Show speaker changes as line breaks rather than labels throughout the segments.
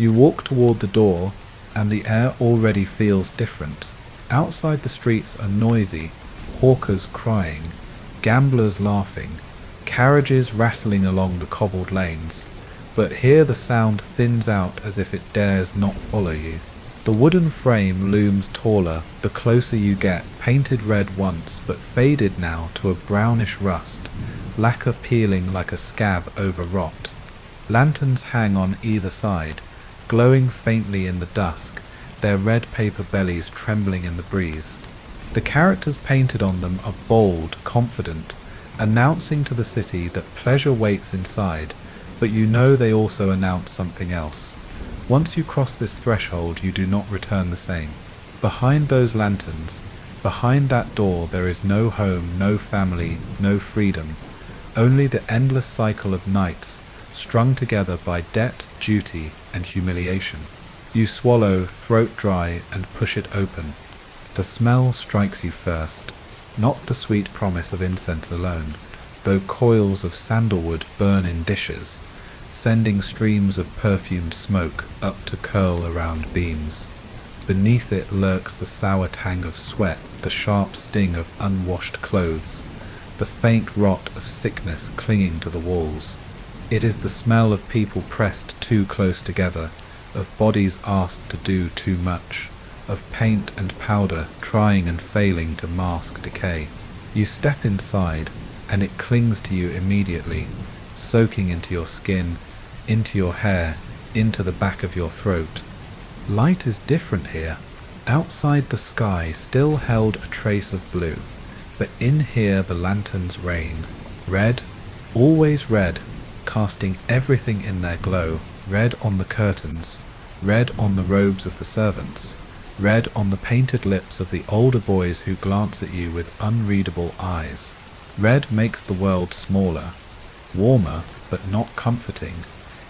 You walk toward the door, and the air already feels different. Outside the streets are noisy, hawkers crying, gamblers laughing, carriages rattling along the cobbled lanes, but here the sound thins out as if it dares not follow you. The wooden frame looms taller the closer you get, painted red once but faded now to a brownish rust, lacquer peeling like a scab over rot. Lanterns hang on either side, glowing faintly in the dusk, their red paper bellies trembling in the breeze. The characters painted on them are bold, confident, announcing to the city that pleasure waits inside, but you know they also announce something else. Once you cross this threshold, you do not return the same. Behind those lanterns, behind that door, there is no home, no family, no freedom, only the endless cycle of nights, strung together by debt, duty, and humiliation. You swallow, throat dry, and push it open. The smell strikes you first, not the sweet promise of incense alone, though coils of sandalwood burn in dishes, sending streams of perfumed smoke up to curl around beams. Beneath it lurks the sour tang of sweat, the sharp sting of unwashed clothes, the faint rot of sickness clinging to the walls. It is the smell of people pressed too close together, of bodies asked to do too much, of paint and powder trying and failing to mask decay. You step inside, and it clings to you immediately, soaking into your skin, into your hair, into the back of your throat. Light is different here. Outside the sky still held a trace of blue, but in here the lanterns reign. Red, always red, casting everything in their glow, red on the curtains, red on the robes of the servants, red on the painted lips of the older boys who glance at you with unreadable eyes. Red makes the world smaller, warmer, but not comforting.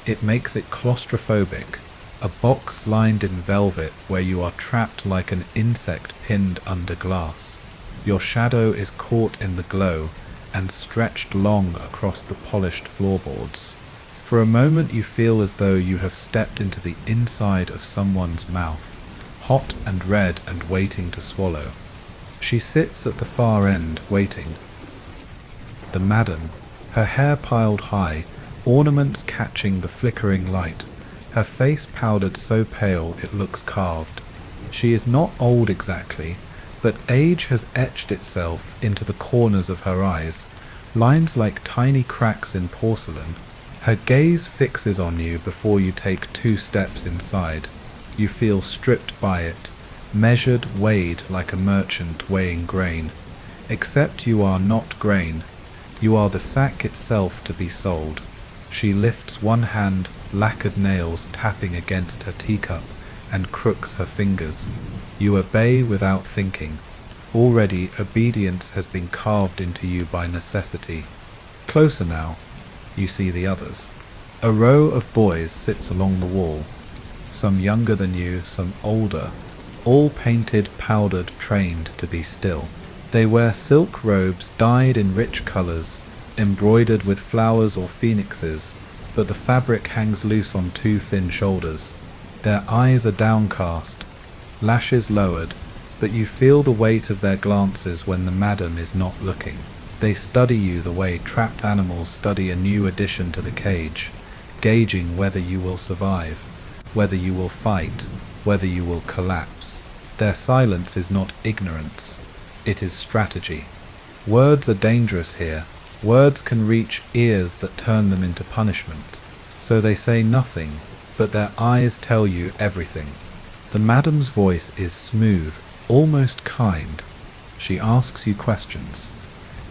It makes it claustrophobic, a box lined in velvet where you are trapped like an insect pinned under glass. Your shadow is caught in the glow and stretched long across the polished floorboards. For a moment you feel as though you have stepped into the inside of someone's mouth, hot and red and waiting to swallow. She sits at the far end, waiting. The madam, her hair piled high, ornaments catching the flickering light, her face powdered so pale it looks carved. She is not old exactly, but age has etched itself into the corners of her eyes, lines like tiny cracks in porcelain. Her gaze fixes on you before you take 2 steps inside. You feel stripped by it, measured, weighed like a merchant weighing grain. Except you are not grain. You are the sack itself to be sold. She lifts one hand, lacquered nails tapping against her teacup, and crooks her fingers. You obey without thinking. Already obedience has been carved into you by necessity. Closer now, you see the others. A row of boys sits along the wall, some younger than you, some older, all painted, powdered, trained to be still. They wear silk robes dyed in rich colors, embroidered with flowers or phoenixes, but the fabric hangs loose on 2 thin shoulders. Their eyes are downcast, lashes lowered, but you feel the weight of their glances when the madam is not looking. They study you the way trapped animals study a new addition to the cage, gauging whether you will survive, whether you will fight, whether you will collapse. Their silence is not ignorance, it is strategy. Words are dangerous here. Words can reach ears that turn them into punishment. So they say nothing, but their eyes tell you everything. The madam's voice is smooth, almost kind. She asks you questions.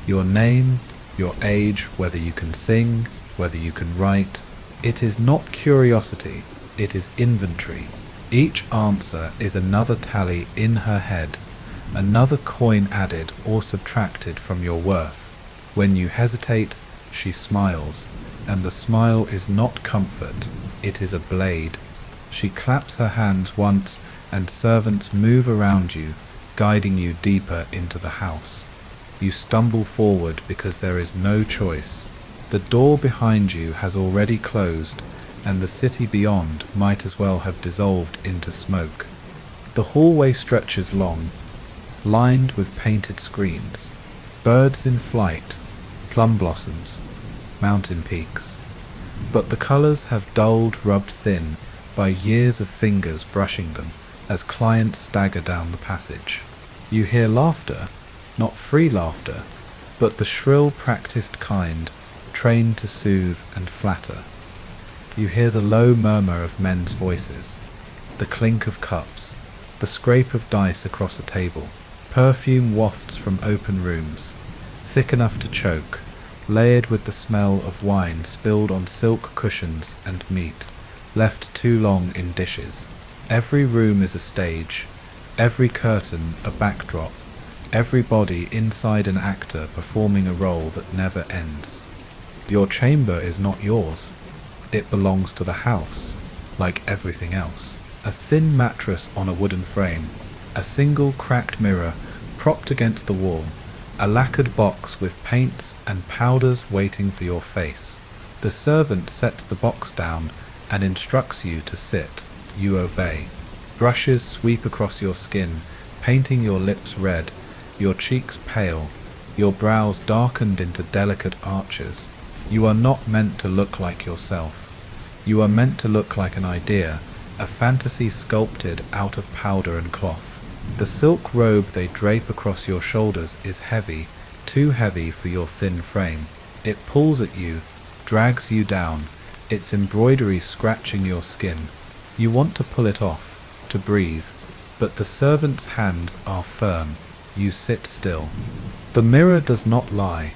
Your name, your age, whether you can sing, whether you can write. It is not curiosity, it is inventory. Each answer is another tally in her head, another coin added or subtracted from your worth. When you hesitate, she smiles, and the smile is not comfort, it is a blade. She claps her hands once, and servants move around you, guiding you deeper into the house. You stumble forward because there is no choice. The door behind you has already closed, and the city beyond might as well have dissolved into smoke. The hallway stretches long, lined with painted screens, birds in flight, plum blossoms, mountain peaks. But the colours have dulled, rubbed thin by years of fingers brushing them as clients stagger down the passage. You hear laughter, not free laughter, but the shrill, practised kind, trained to soothe and flatter. You hear the low murmur of men's voices, the clink of cups, the scrape of dice across a table. Perfume wafts from open rooms, thick enough to choke, layered with the smell of wine spilled on silk cushions and meat, left too long in dishes. Every room is a stage, every curtain a backdrop, every body inside an actor performing a role that never ends. Your chamber is not yours. It belongs to the house, like everything else. A thin mattress on a wooden frame, a single cracked mirror propped against the wall, a lacquered box with paints and powders waiting for your face. The servant sets the box down and instructs you to sit. You obey. Brushes sweep across your skin, painting your lips red, your cheeks pale, your brows darkened into delicate arches. You are not meant to look like yourself. You are meant to look like an idea, a fantasy sculpted out of powder and cloth. The silk robe they drape across your shoulders is heavy, too heavy for your thin frame. It pulls at you, drags you down, its embroidery scratching your skin. You want to pull it off, to breathe, but the servant's hands are firm. You sit still. The mirror does not lie,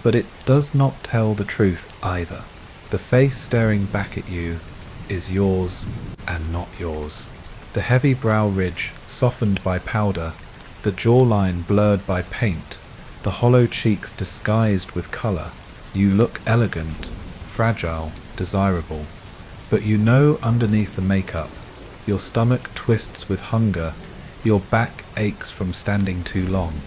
but it does not tell the truth either. The face staring back at you is yours and not yours. The heavy brow ridge softened by powder, the jawline blurred by paint, the hollow cheeks disguised with colour. You look elegant, fragile, desirable, but you know underneath the makeup, your stomach twists with hunger, your back aches from standing too long,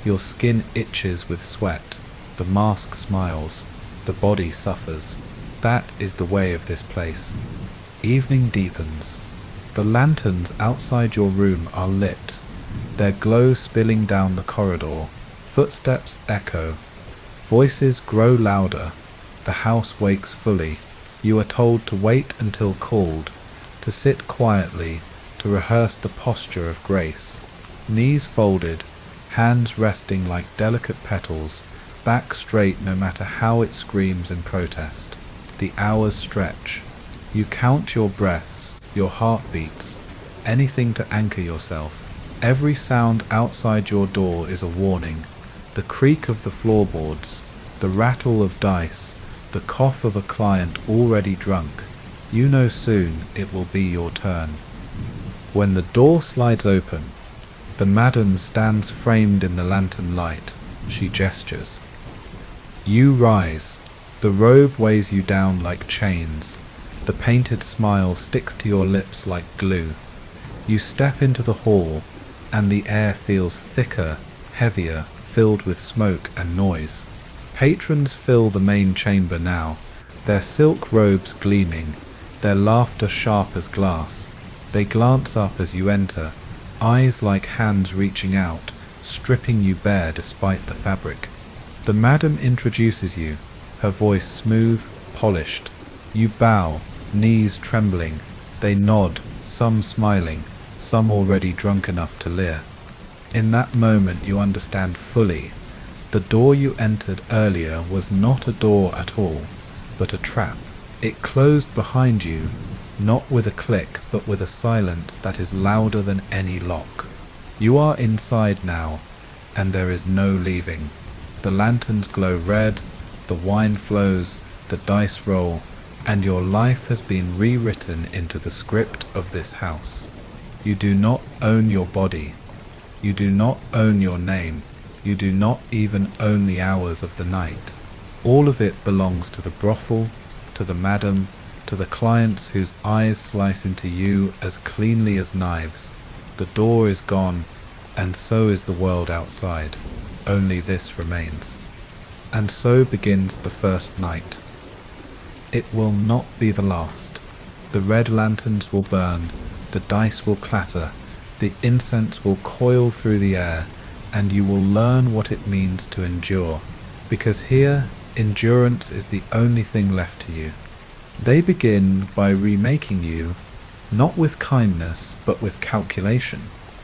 your skin itches with sweat, the mask smiles, the body suffers. That is the way of this place. Evening deepens. The lanterns outside your room are lit, their glow spilling down the corridor. Footsteps echo. Voices grow louder. The house wakes fully. You are told to wait until called, to sit quietly, to rehearse the posture of grace. Knees folded, hands resting like delicate petals, back straight no matter how it screams in protest. The hours stretch. You count your breaths, your heartbeats, anything to anchor yourself. Every sound outside your door is a warning. The creak of the floorboards, the rattle of dice, the cough of a client already drunk. You know soon it will be your turn. When the door slides open, the madam stands framed in the lantern light. She gestures. You rise. The robe weighs you down like chains. The painted smile sticks to your lips like glue. You step into the hall, and the air feels thicker, heavier, filled with smoke and noise. Patrons fill the main chamber now, their silk robes gleaming, their laughter sharp as glass. They glance up as you enter, eyes like hands reaching out, stripping you bare despite the fabric. The madam introduces you, her voice smooth, polished. You bow, knees trembling. They nod, some smiling, some already drunk enough to leer. In that moment you understand fully. The door you entered earlier was not a door at all, but a trap. It closed behind you, not with a click, but with a silence that is louder than any lock. You are inside now, and there is no leaving. The lanterns glow red, the wine flows, the dice roll, and your life has been rewritten into the script of this house. You do not own your body. You do not own your name. You do not even own the hours of the night. All of it belongs to the brothel, to the madam, to the clients whose eyes slice into you as cleanly as knives. The door is gone, and so is the world outside. Only this remains. And so begins the first night. It will not be the last. The red lanterns will burn, the dice will clatter, the incense will coil through the air, and you will learn what it means to endure, because here, endurance is the only thing left to you. They begin by remaking you, not with kindness, but with calculation.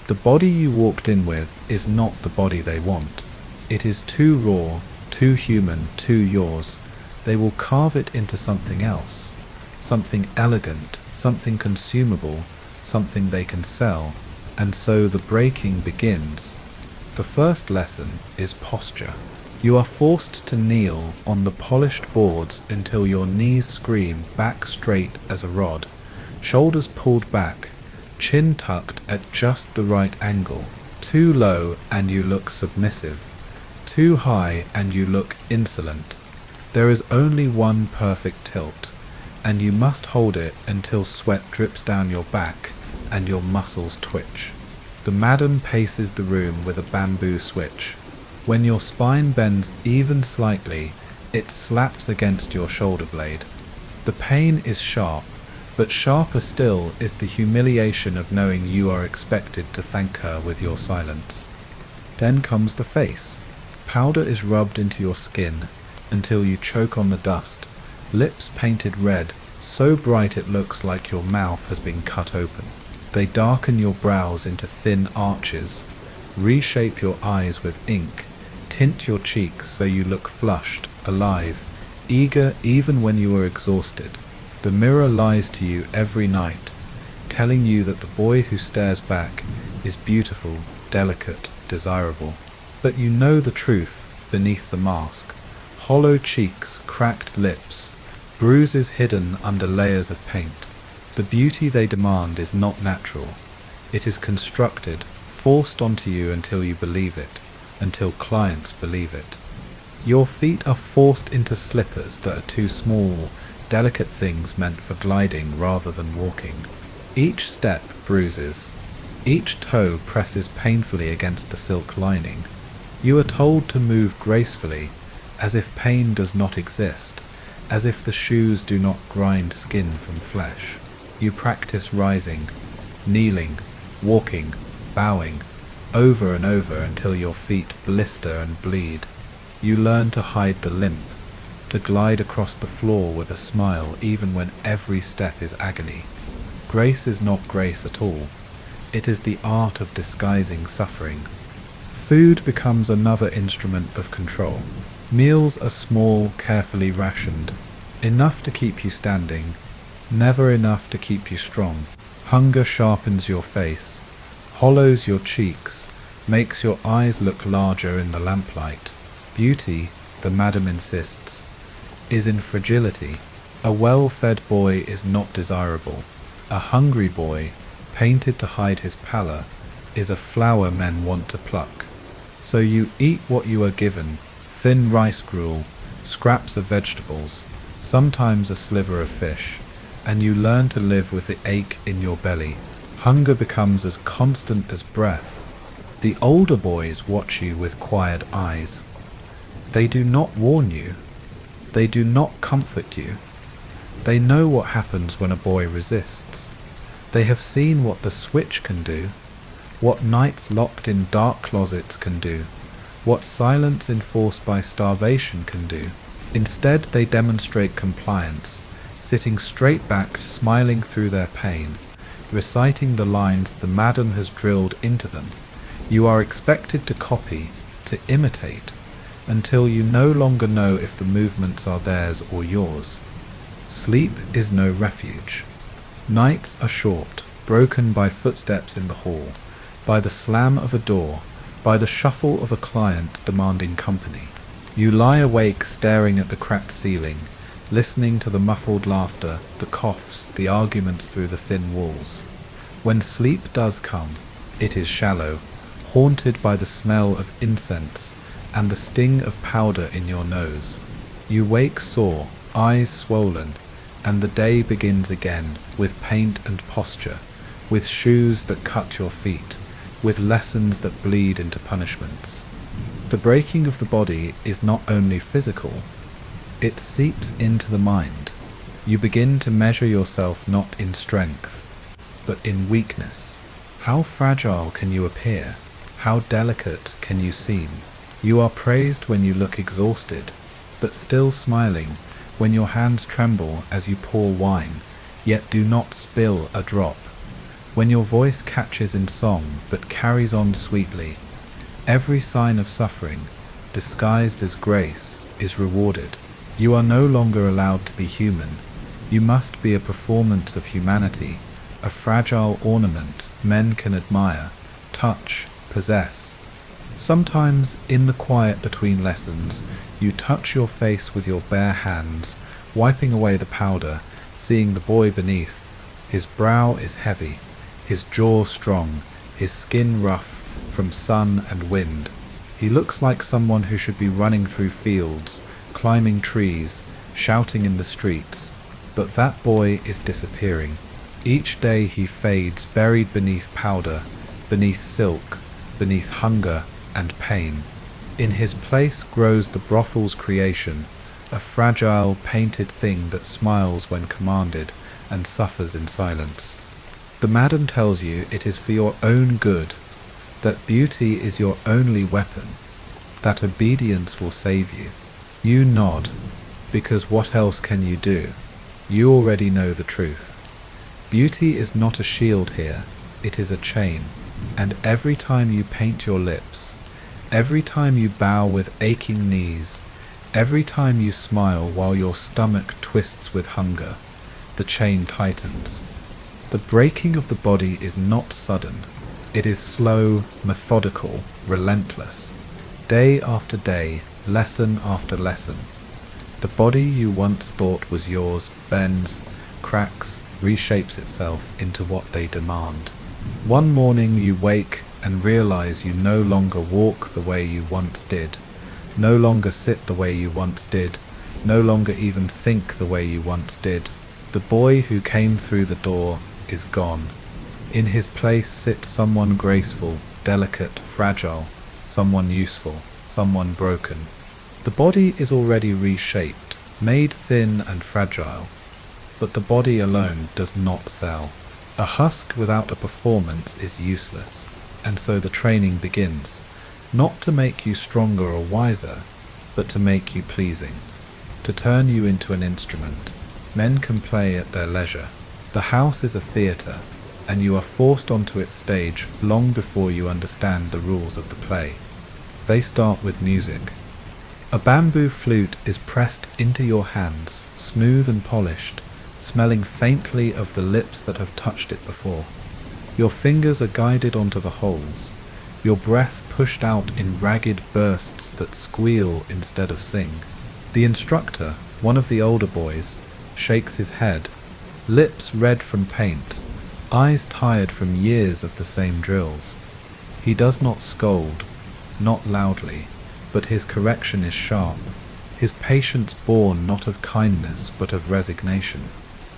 The body you walked in with is not the body they want. It is too raw, too human, too yours. They will carve it into something else, something elegant, something consumable, something they can sell, and so the breaking begins. The first lesson is posture. You are forced to kneel on the polished boards until your knees scream, back straight as a rod, shoulders pulled back, chin tucked at just the right angle. Too low and you look submissive, too high and you look insolent. There is only one perfect tilt, and you must hold it until sweat drips down your back and your muscles twitch. The madam paces the room with a bamboo switch. When your spine bends even slightly, it slaps against your shoulder blade. The pain is sharp, but sharper still is the humiliation of knowing you are expected to thank her with your silence. Then comes the face. Powder is rubbed into your skin until you choke on the dust, lips painted red, so bright it looks like your mouth has been cut open. They darken your brows into thin arches, reshape your eyes with ink, tint your cheeks so you look flushed, alive, eager even when you are exhausted. The mirror lies to you every night, telling you that the boy who stares back is beautiful, delicate, desirable. But you know the truth beneath the mask. Hollow cheeks, cracked lips, bruises hidden under layers of paint. The beauty they demand is not natural. It is constructed, forced onto you until you believe it, until clients believe it. Your feet are forced into slippers that are too small, delicate things meant for gliding rather than walking. Each step bruises. Each toe presses painfully against the silk lining. You are told to move gracefully, as if pain does not exist, as if the shoes do not grind skin from flesh. You practice rising, kneeling, walking, bowing, over and over until your feet blister and bleed. You learn to hide the limp, to glide across the floor with a smile even when every step is agony. Grace is not grace at all. It is the art of disguising suffering. Food becomes another instrument of control. Meals are small, carefully rationed, enough to keep you standing, never enough to keep you strong. Hunger sharpens your face, hollows your cheeks, makes your eyes look larger in the lamplight. Beauty, the madam insists, is in fragility. A well-fed boy is not desirable. A hungry boy, painted to hide his pallor, is a flower men want to pluck. So you eat what you are given, thin rice gruel, scraps of vegetables, sometimes a sliver of fish, and you learn to live with the ache in your belly. Hunger becomes as constant as breath. The older boys watch you with quiet eyes. They do not warn you. They do not comfort you. They know what happens when a boy resists. They have seen what the switch can do, what nights locked in dark closets can do, what silence enforced by starvation can do. Instead, they demonstrate compliance, sitting straight back, smiling through their pain, reciting the lines the madam has drilled into them. You are expected to copy, to imitate, until you no longer know if the movements are theirs or yours. Sleep is no refuge. Nights are short, broken by footsteps in the hall, by the slam of a door, by the shuffle of a client demanding company. You lie awake staring at the cracked ceiling, listening to the muffled laughter, the coughs, the arguments through the thin walls. When sleep does come, it is shallow, haunted by the smell of incense and the sting of powder in your nose. You wake sore, eyes swollen, and the day begins again with paint and posture, with shoes that cut your feet, with lessons that bleed into punishments. The breaking of the body is not only physical, it seeps into the mind. You begin to measure yourself not in strength, but in weakness. How fragile can you appear? How delicate can you seem? You are praised when you look exhausted, but still smiling, when your hands tremble as you pour wine, yet do not spill a drop. When your voice catches in song, but carries on sweetly. Every sign of suffering, disguised as grace, is rewarded. You are no longer allowed to be human. You must be a performance of humanity, a fragile ornament men can admire, touch, possess. Sometimes, in the quiet between lessons, you touch your face with your bare hands, wiping away the powder, seeing the boy beneath. His brow is heavy, his jaw strong, his skin rough from sun and wind. He looks like someone who should be running through fields, climbing trees, shouting in the streets. But that boy is disappearing. Each day he fades, buried beneath powder, beneath silk, beneath hunger and pain. In his place grows the brothel's creation, a fragile, painted thing that smiles when commanded and suffers in silence. The madam tells you it is for your own good, that beauty is your only weapon, that obedience will save you. You nod, because what else can you do? You already know the truth. Beauty is not a shield here, it is a chain, and every time you paint your lips, every time you bow with aching knees, every time you smile while your stomach twists with hunger, the chain tightens. The breaking of the body is not sudden. It is slow, methodical, relentless. Day after day, lesson after lesson. The body you once thought was yours bends, cracks, reshapes itself into what they demand. One morning you wake and realize you no longer walk the way you once did, no longer sit the way you once did, no longer even think the way you once did. The boy who came through the door is gone. In his place sits someone graceful, delicate, fragile, someone useful, someone broken. The body is already reshaped, made thin and fragile, but the body alone does not sell. A husk without a performance is useless, and so the training begins, not to make you stronger or wiser, but to make you pleasing, to turn you into an instrument. Men can play at their leisure. The house is a theatre, and you are forced onto its stage long before you understand the rules of the play. They start with music. A bamboo flute is pressed into your hands, smooth and polished, smelling faintly of the lips that have touched it before. Your fingers are guided onto the holes, your breath pushed out in ragged bursts that squeal instead of sing. The instructor, one of the older boys, shakes his head, lips red from paint, eyes tired from years of the same drills. He does not scold, not loudly, but his correction is sharp, his patience born not of kindness but of resignation.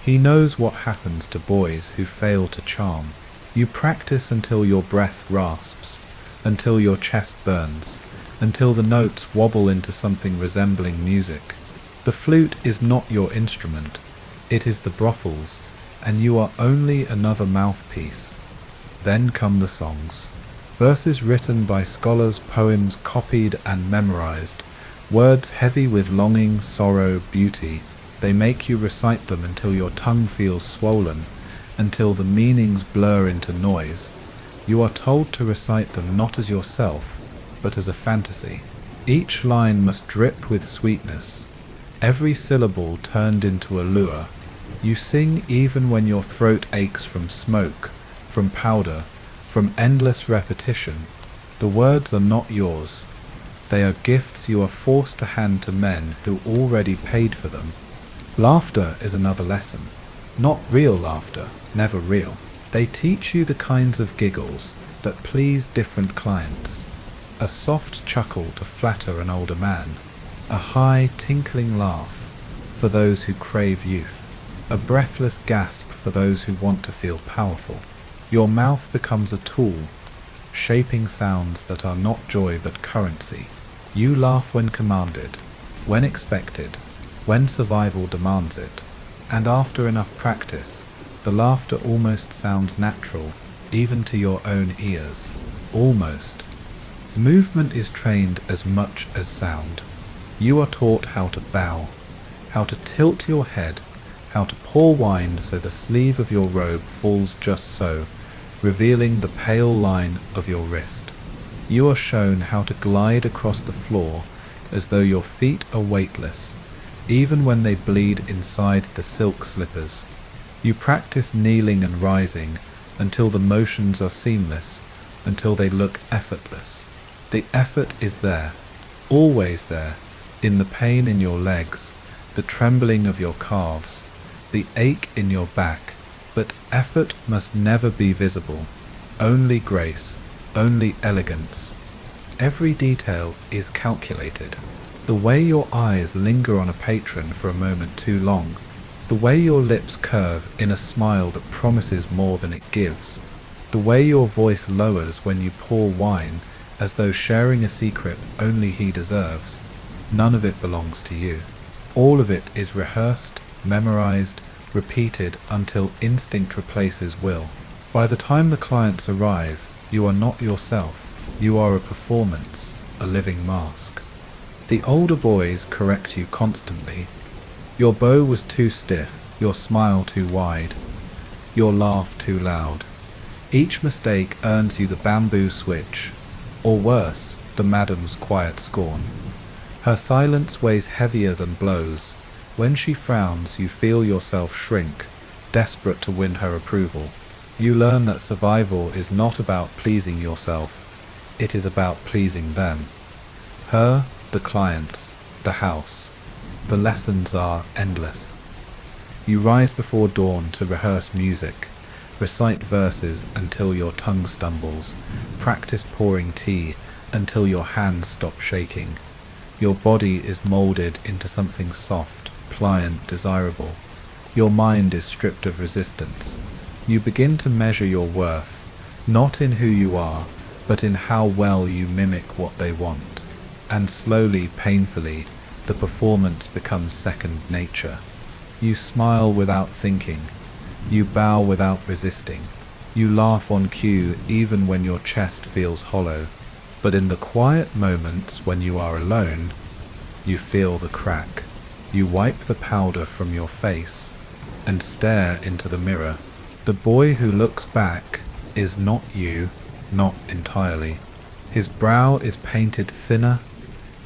He knows what happens to boys who fail to charm. You practice until your breath rasps, until your chest burns, until the notes wobble into something resembling music. The flute is not your instrument, it is the brothel's, and you are only another mouthpiece. Then come the songs. Verses written by scholars, poems copied and memorized, words heavy with longing, sorrow, beauty. They make you recite them until your tongue feels swollen, until the meanings blur into noise. You are told to recite them not as yourself, but as a fantasy. Each line must drip with sweetness, every syllable turned into a lure. You sing even when your throat aches from smoke, from powder, from endless repetition. The words are not yours. They are gifts you are forced to hand to men who already paid for them. Laughter is another lesson. Not real laughter, never real. They teach you the kinds of giggles that please different clients. A soft chuckle to flatter an older man. A high, tinkling laugh for those who crave youth. A breathless gasp for those who want to feel powerful. Your mouth becomes a tool, shaping sounds that are not joy but currency. You laugh when commanded, when expected, when survival demands it. And after enough practice, the laughter almost sounds natural, even to your own ears. Almost. Movement is trained as much as sound. You are taught how to bow, how to tilt your head, how to pour wine so the sleeve of your robe falls just so, revealing the pale line of your wrist. You are shown how to glide across the floor as though your feet are weightless, even when they bleed inside the silk slippers. You practice kneeling and rising until the motions are seamless, until they look effortless. The effort is there, always there, in the pain in your legs, the trembling of your calves, the ache in your back, but effort must never be visible. Only grace, only elegance. Every detail is calculated. The way your eyes linger on a patron for a moment too long, the way your lips curve in a smile that promises more than it gives, the way your voice lowers when you pour wine as though sharing a secret only he deserves, none of it belongs to you. All of it is rehearsed, memorized, repeated until instinct replaces will. By the time the clients arrive, you are not yourself. You are a performance, a living mask. The older boys correct you constantly. Your bow was too stiff, your smile too wide, your laugh too loud. Each mistake earns you the bamboo switch, or worse, the madam's quiet scorn. Her silence weighs heavier than blows. When she frowns, you feel yourself shrink, desperate to win her approval. You learn that survival is not about pleasing yourself. It is about pleasing them. Her, the clients, the house. The lessons are endless. You rise before dawn to rehearse music, recite verses until your tongue stumbles, practice pouring tea until your hands stop shaking. Your body is molded into something soft, pliant, desirable. Your mind is stripped of resistance. You begin to measure your worth, not in who you are, but in how well you mimic what they want. And slowly, painfully, the performance becomes second nature. You smile without thinking. You bow without resisting. You laugh on cue even when your chest feels hollow. But in the quiet moments when you are alone, you feel the crack. You wipe the powder from your face and stare into the mirror. The boy who looks back is not you, not entirely. His brow is painted thinner,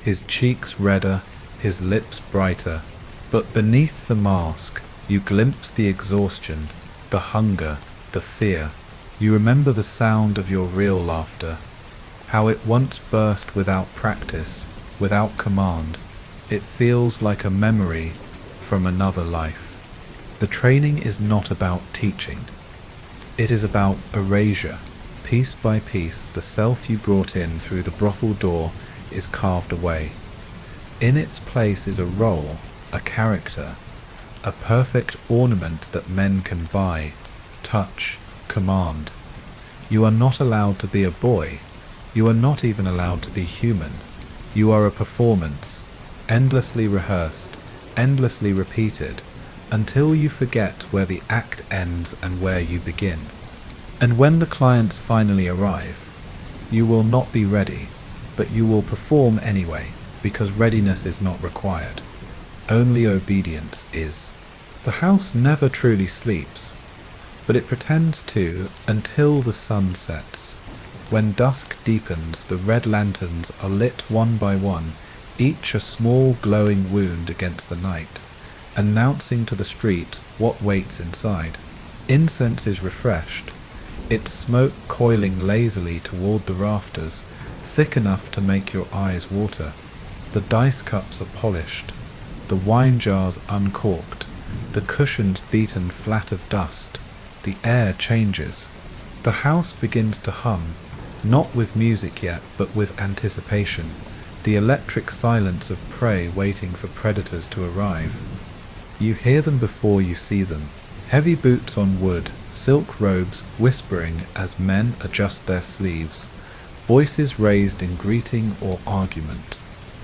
his cheeks redder, his lips brighter. But beneath the mask, you glimpse the exhaustion, the hunger, the fear. You remember the sound of your real laughter, how it once burst without practice, without command. It feels like a memory from another life. The training is not about teaching. It is about erasure. Piece by piece, the self you brought in through the brothel door is carved away. In its place is a role, a character, a perfect ornament that men can buy, touch, command. You are not allowed to be a boy. You are not even allowed to be human. You are a performance, endlessly rehearsed, endlessly repeated, until you forget where the act ends and where you begin. And when the clients finally arrive, you will not be ready, but you will perform anyway, because readiness is not required. Only obedience is. The house never truly sleeps, but it pretends to until the sun sets. When dusk deepens, the red lanterns are lit one by one, each a small glowing wound against the night, announcing to the street what waits inside. Incense is refreshed, its smoke coiling lazily toward the rafters, thick enough to make your eyes water. The dice cups are polished, the wine jars uncorked, the cushions beaten flat of dust. The air changes. The house begins to hum, not with music yet, but with anticipation, the electric silence of prey waiting for predators to arrive. You hear them before you see them. Heavy boots on wood, silk robes whispering as men adjust their sleeves, voices raised in greeting or argument.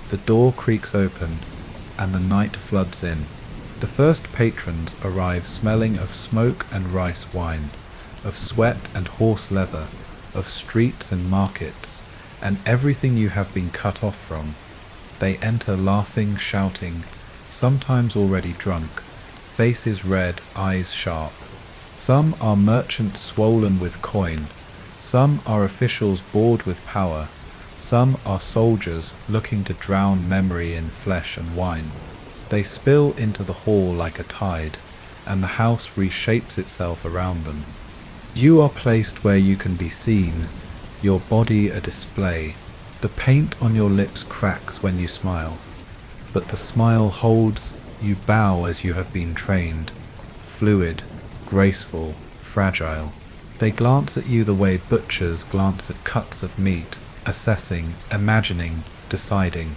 The door creaks open, and the night floods in. The first patrons arrive smelling of smoke and rice wine, of sweat and horse leather, of streets and markets, and everything you have been cut off from. They enter laughing, shouting, sometimes already drunk, faces red, eyes sharp. Some are merchants swollen with coin, some are officials bored with power, some are soldiers looking to drown memory in flesh and wine. They spill into the hall like a tide, and the house reshapes itself around them. You are placed where you can be seen, your body a display. The paint on your lips cracks when you smile, but the smile holds. You bow as you have been trained, fluid, graceful, fragile. They glance at you the way butchers glance at cuts of meat, assessing, imagining, deciding.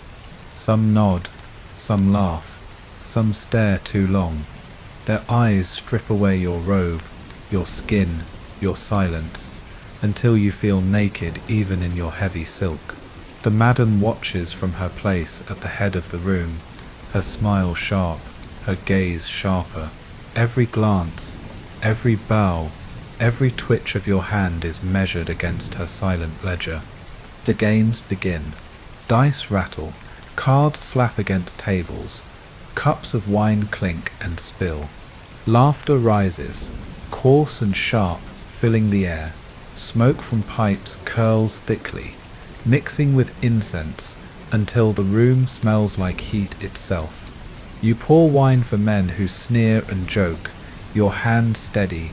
Some nod, some laugh, some stare too long. Their eyes strip away your robe, your skin, your silence, until you feel naked even in your heavy silk. The madam watches from her place at the head of the room, her smile sharp, her gaze sharper. Every glance, every bow, every twitch of your hand is measured against her silent ledger. The games begin. Dice rattle, cards slap against tables, cups of wine clink and spill. Laughter rises, coarse and sharp, filling the air. Smoke from pipes curls thickly, mixing with incense until the room smells like heat itself. You pour wine for men who sneer and joke, your hand steady,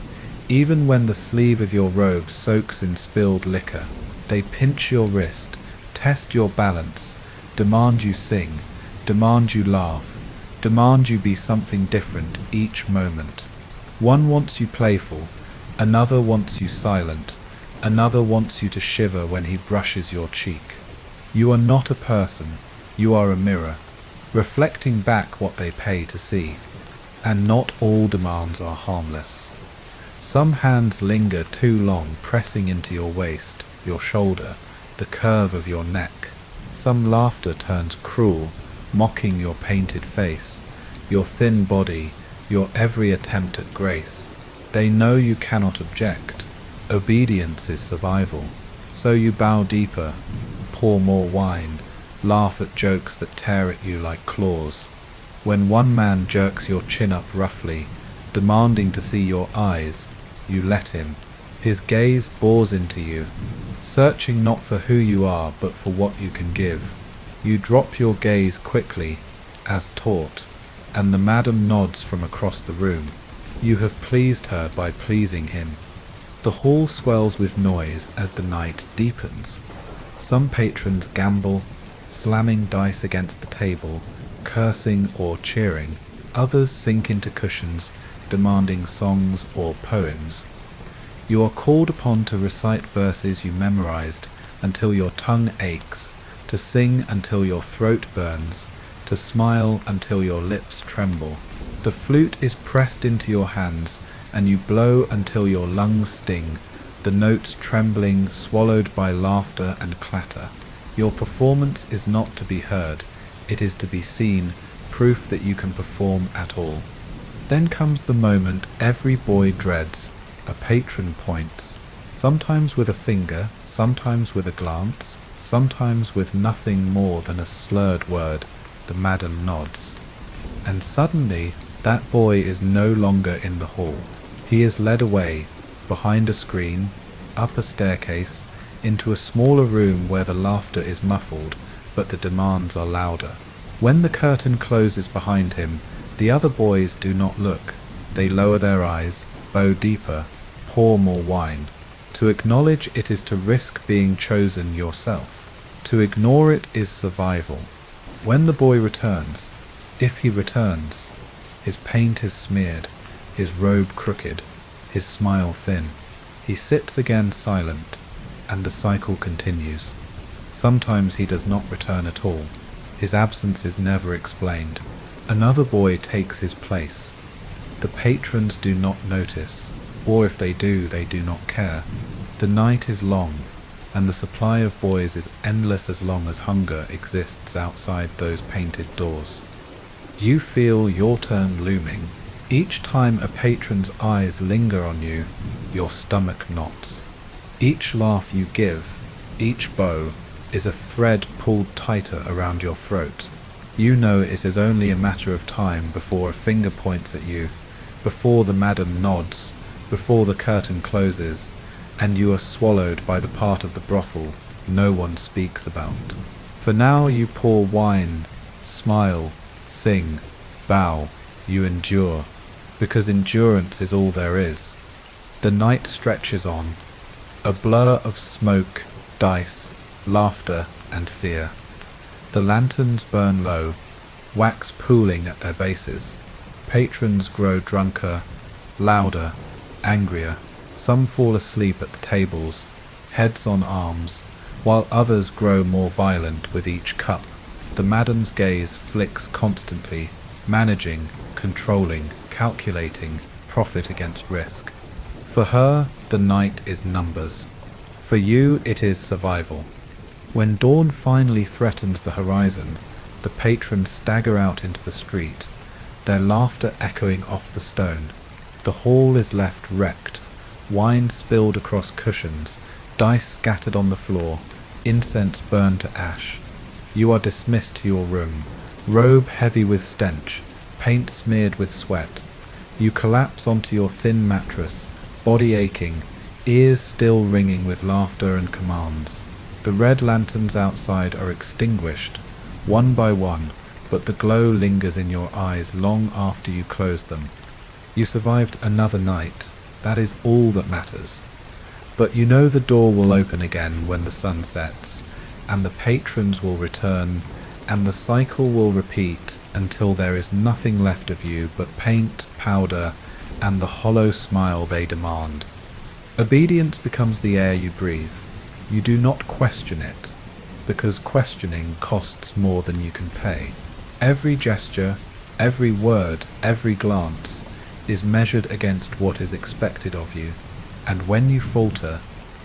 even when the sleeve of your robe soaks in spilled liquor. They pinch your wrist, test your balance, demand you sing, demand you laugh, demand you be something different each moment. One wants you playful, another wants you silent, another wants you to shiver when he brushes your cheek. You are not a person, you are a mirror, reflecting back what they pay to see. And not all demands are harmless. Some hands linger too long, pressing into your waist, your shoulder, the curve of your neck. Some laughter turns cruel, mocking your painted face, your thin body, your every attempt at grace. They know you cannot object. Obedience is survival. So you bow deeper, pour more wine, laugh at jokes that tear at you like claws. When one man jerks your chin up roughly, demanding to see your eyes, you let him. His gaze bores into you, searching not for who you are but for what you can give. You drop your gaze quickly, as taught, and the madam nods from across the room. You have pleased her by pleasing him. The hall swells with noise as the night deepens. Some patrons gamble, slamming dice against the table, cursing or cheering. Others sink into cushions, demanding songs or poems. You are called upon to recite verses you memorized until your tongue aches, to sing until your throat burns, to smile until your lips tremble. The flute is pressed into your hands, and you blow until your lungs sting, the notes trembling, swallowed by laughter and clatter. Your performance is not to be heard, it is to be seen, proof that you can perform at all. Then comes the moment every boy dreads. A patron points, sometimes with a finger, sometimes with a glance, sometimes with nothing more than a slurred word. The madam nods. And suddenly, that boy is no longer in the hall. He is led away, behind a screen, up a staircase, into a smaller room where the laughter is muffled, but the demands are louder. When the curtain closes behind him, the other boys do not look. They lower their eyes, bow deeper, pour more wine. To acknowledge it is to risk being chosen yourself. To ignore it is survival. When the boy returns, if he returns, his paint is smeared, his robe crooked, his smile thin. He sits again silent, and the cycle continues. Sometimes he does not return at all. His absence is never explained. Another boy takes his place. The patrons do not notice, or if they do not care. The night is long, and the supply of boys is endless as long as hunger exists outside those painted doors. You feel your turn looming. Each time a patron's eyes linger on you, your stomach knots. Each laugh you give, each bow, is a thread pulled tighter around your throat. You know it is only a matter of time before a finger points at you, before the madam nods, before the curtain closes, and you are swallowed by the part of the brothel no one speaks about. For now you pour wine, smile, sing, bow, you endure, because endurance is all there is. The night stretches on, a blur of smoke, dice, laughter, and fear. The lanterns burn low, wax pooling at their bases. Patrons grow drunker, louder, angrier. Some fall asleep at the tables, heads on arms, while others grow more violent with each cup. The madam's gaze flicks constantly, managing, controlling, calculating, profit against risk. For her, the night is numbers. For you, it is survival. When dawn finally threatens the horizon, the patrons stagger out into the street, their laughter echoing off the stone. The hall is left wrecked, wine spilled across cushions, dice scattered on the floor, incense burned to ash. You are dismissed to your room, robe heavy with stench, paint smeared with sweat. You collapse onto your thin mattress, body aching, ears still ringing with laughter and commands. The red lanterns outside are extinguished, one by one, but the glow lingers in your eyes long after you close them. You survived another night, that is all that matters. But you know the door will open again when the sun sets, and the patrons will return, and the cycle will repeat until there is nothing left of you but paint, powder, and the hollow smile they demand. Obedience becomes the air you breathe. You do not question it, because questioning costs more than you can pay. Every gesture, every word, every glance is measured against what is expected of you, and when you falter,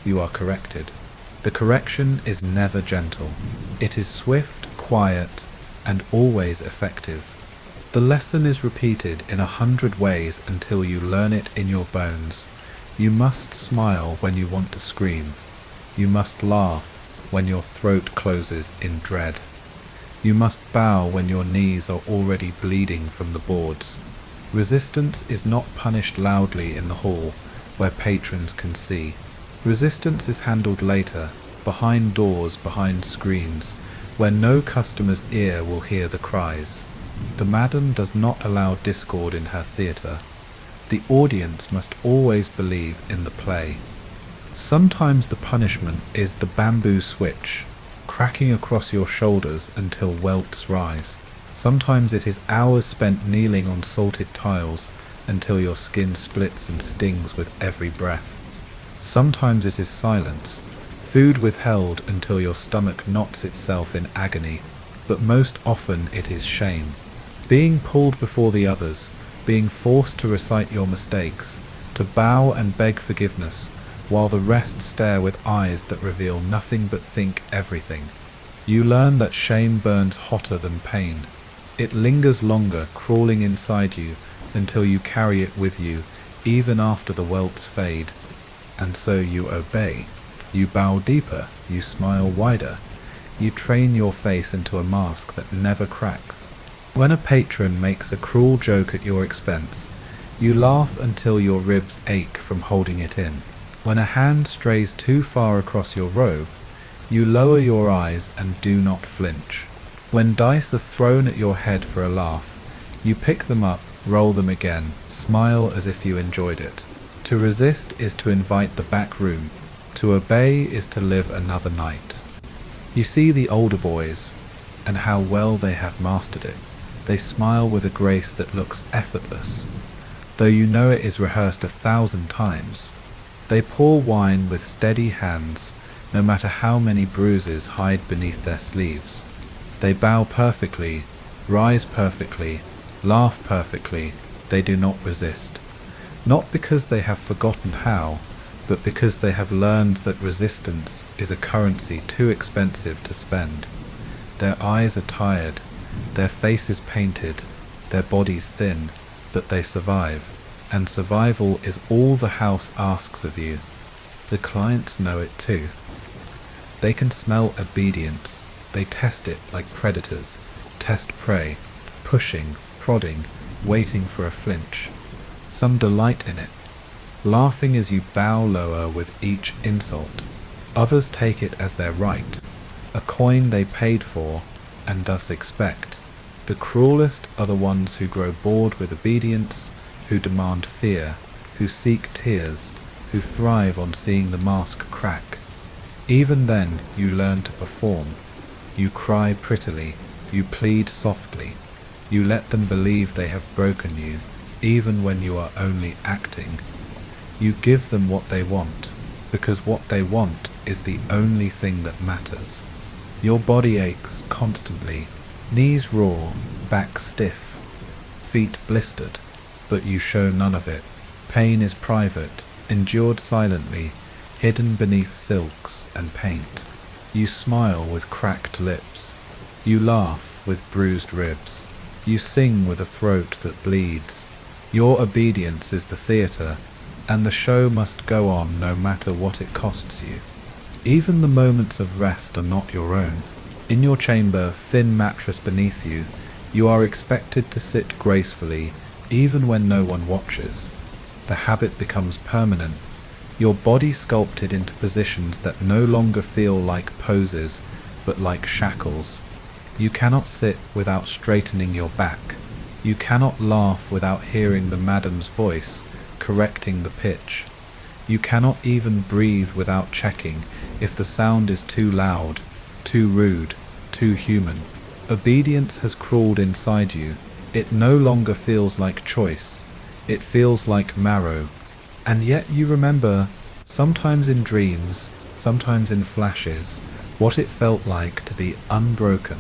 you are corrected. The correction is never gentle. It is swift, quiet, and always effective. The lesson is repeated in 100 ways until you learn it in your bones. You must smile when you want to scream. You must laugh when your throat closes in dread. You must bow when your knees are already bleeding from the boards. Resistance is not punished loudly in the hall, where patrons can see. Resistance is handled later, behind doors, behind screens, where no customer's ear will hear the cries. The madam does not allow discord in her theatre. The audience must always believe in the play. Sometimes the punishment is the bamboo switch, cracking across your shoulders until welts rise. Sometimes it is hours spent kneeling on salted tiles until your skin splits and stings with every breath. Sometimes it is silence, food withheld until your stomach knots itself in agony, but most often it is shame. Being pulled before the others, being forced to recite your mistakes, to bow and beg forgiveness, while the rest stare with eyes that reveal nothing but think everything. You learn that shame burns hotter than pain. It lingers longer, crawling inside you, until you carry it with you, even after the welts fade. And so you obey. You bow deeper, you smile wider. You train your face into a mask that never cracks. When a patron makes a cruel joke at your expense, you laugh until your ribs ache from holding it in. When a hand strays too far across your robe, you lower your eyes and do not flinch. When dice are thrown at your head for a laugh, you pick them up, roll them again, smile as if you enjoyed it. To resist is to invite the back room. To obey is to live another night. You see the older boys, and how well they have mastered it. They smile with a grace that looks effortless, though you know it is rehearsed 1,000 times. They pour wine with steady hands, no matter how many bruises hide beneath their sleeves. They bow perfectly, rise perfectly, laugh perfectly. They do not resist. Not because they have forgotten how, but because they have learned that resistance is a currency too expensive to spend. Their eyes are tired, their faces painted, their bodies thin, but they survive, and survival is all the house asks of you. The clients know it too. They can smell obedience. They test it like predators, test prey, pushing, prodding, waiting for a flinch. Some delight in it, laughing as you bow lower with each insult. Others take it as their right, a coin they paid for and thus expect. The cruelest are the ones who grow bored with obedience, who demand fear, who seek tears, who thrive on seeing the mask crack. Even then you learn to perform. You cry prettily, you plead softly, you let them believe they have broken you, even when you are only acting. You give them what they want, because what they want is the only thing that matters. Your body aches constantly, knees raw, back stiff, feet blistered, but you show none of it. Pain is private, endured silently, hidden beneath silks and paint. You smile with cracked lips. You laugh with bruised ribs. You sing with a throat that bleeds. Your obedience is the theatre, and the show must go on no matter what it costs you. Even the moments of rest are not your own. In your chamber, thin mattress beneath you, you are expected to sit gracefully, even when no one watches. The habit becomes permanent. Your body sculpted into positions that no longer feel like poses, but like shackles. You cannot sit without straightening your back. You cannot laugh without hearing the madam's voice, correcting the pitch. You cannot even breathe without checking if the sound is too loud, too rude, too human. Obedience has crawled inside you. It no longer feels like choice. It feels like marrow. And yet you remember, sometimes in dreams, sometimes in flashes, what it felt like to be unbroken,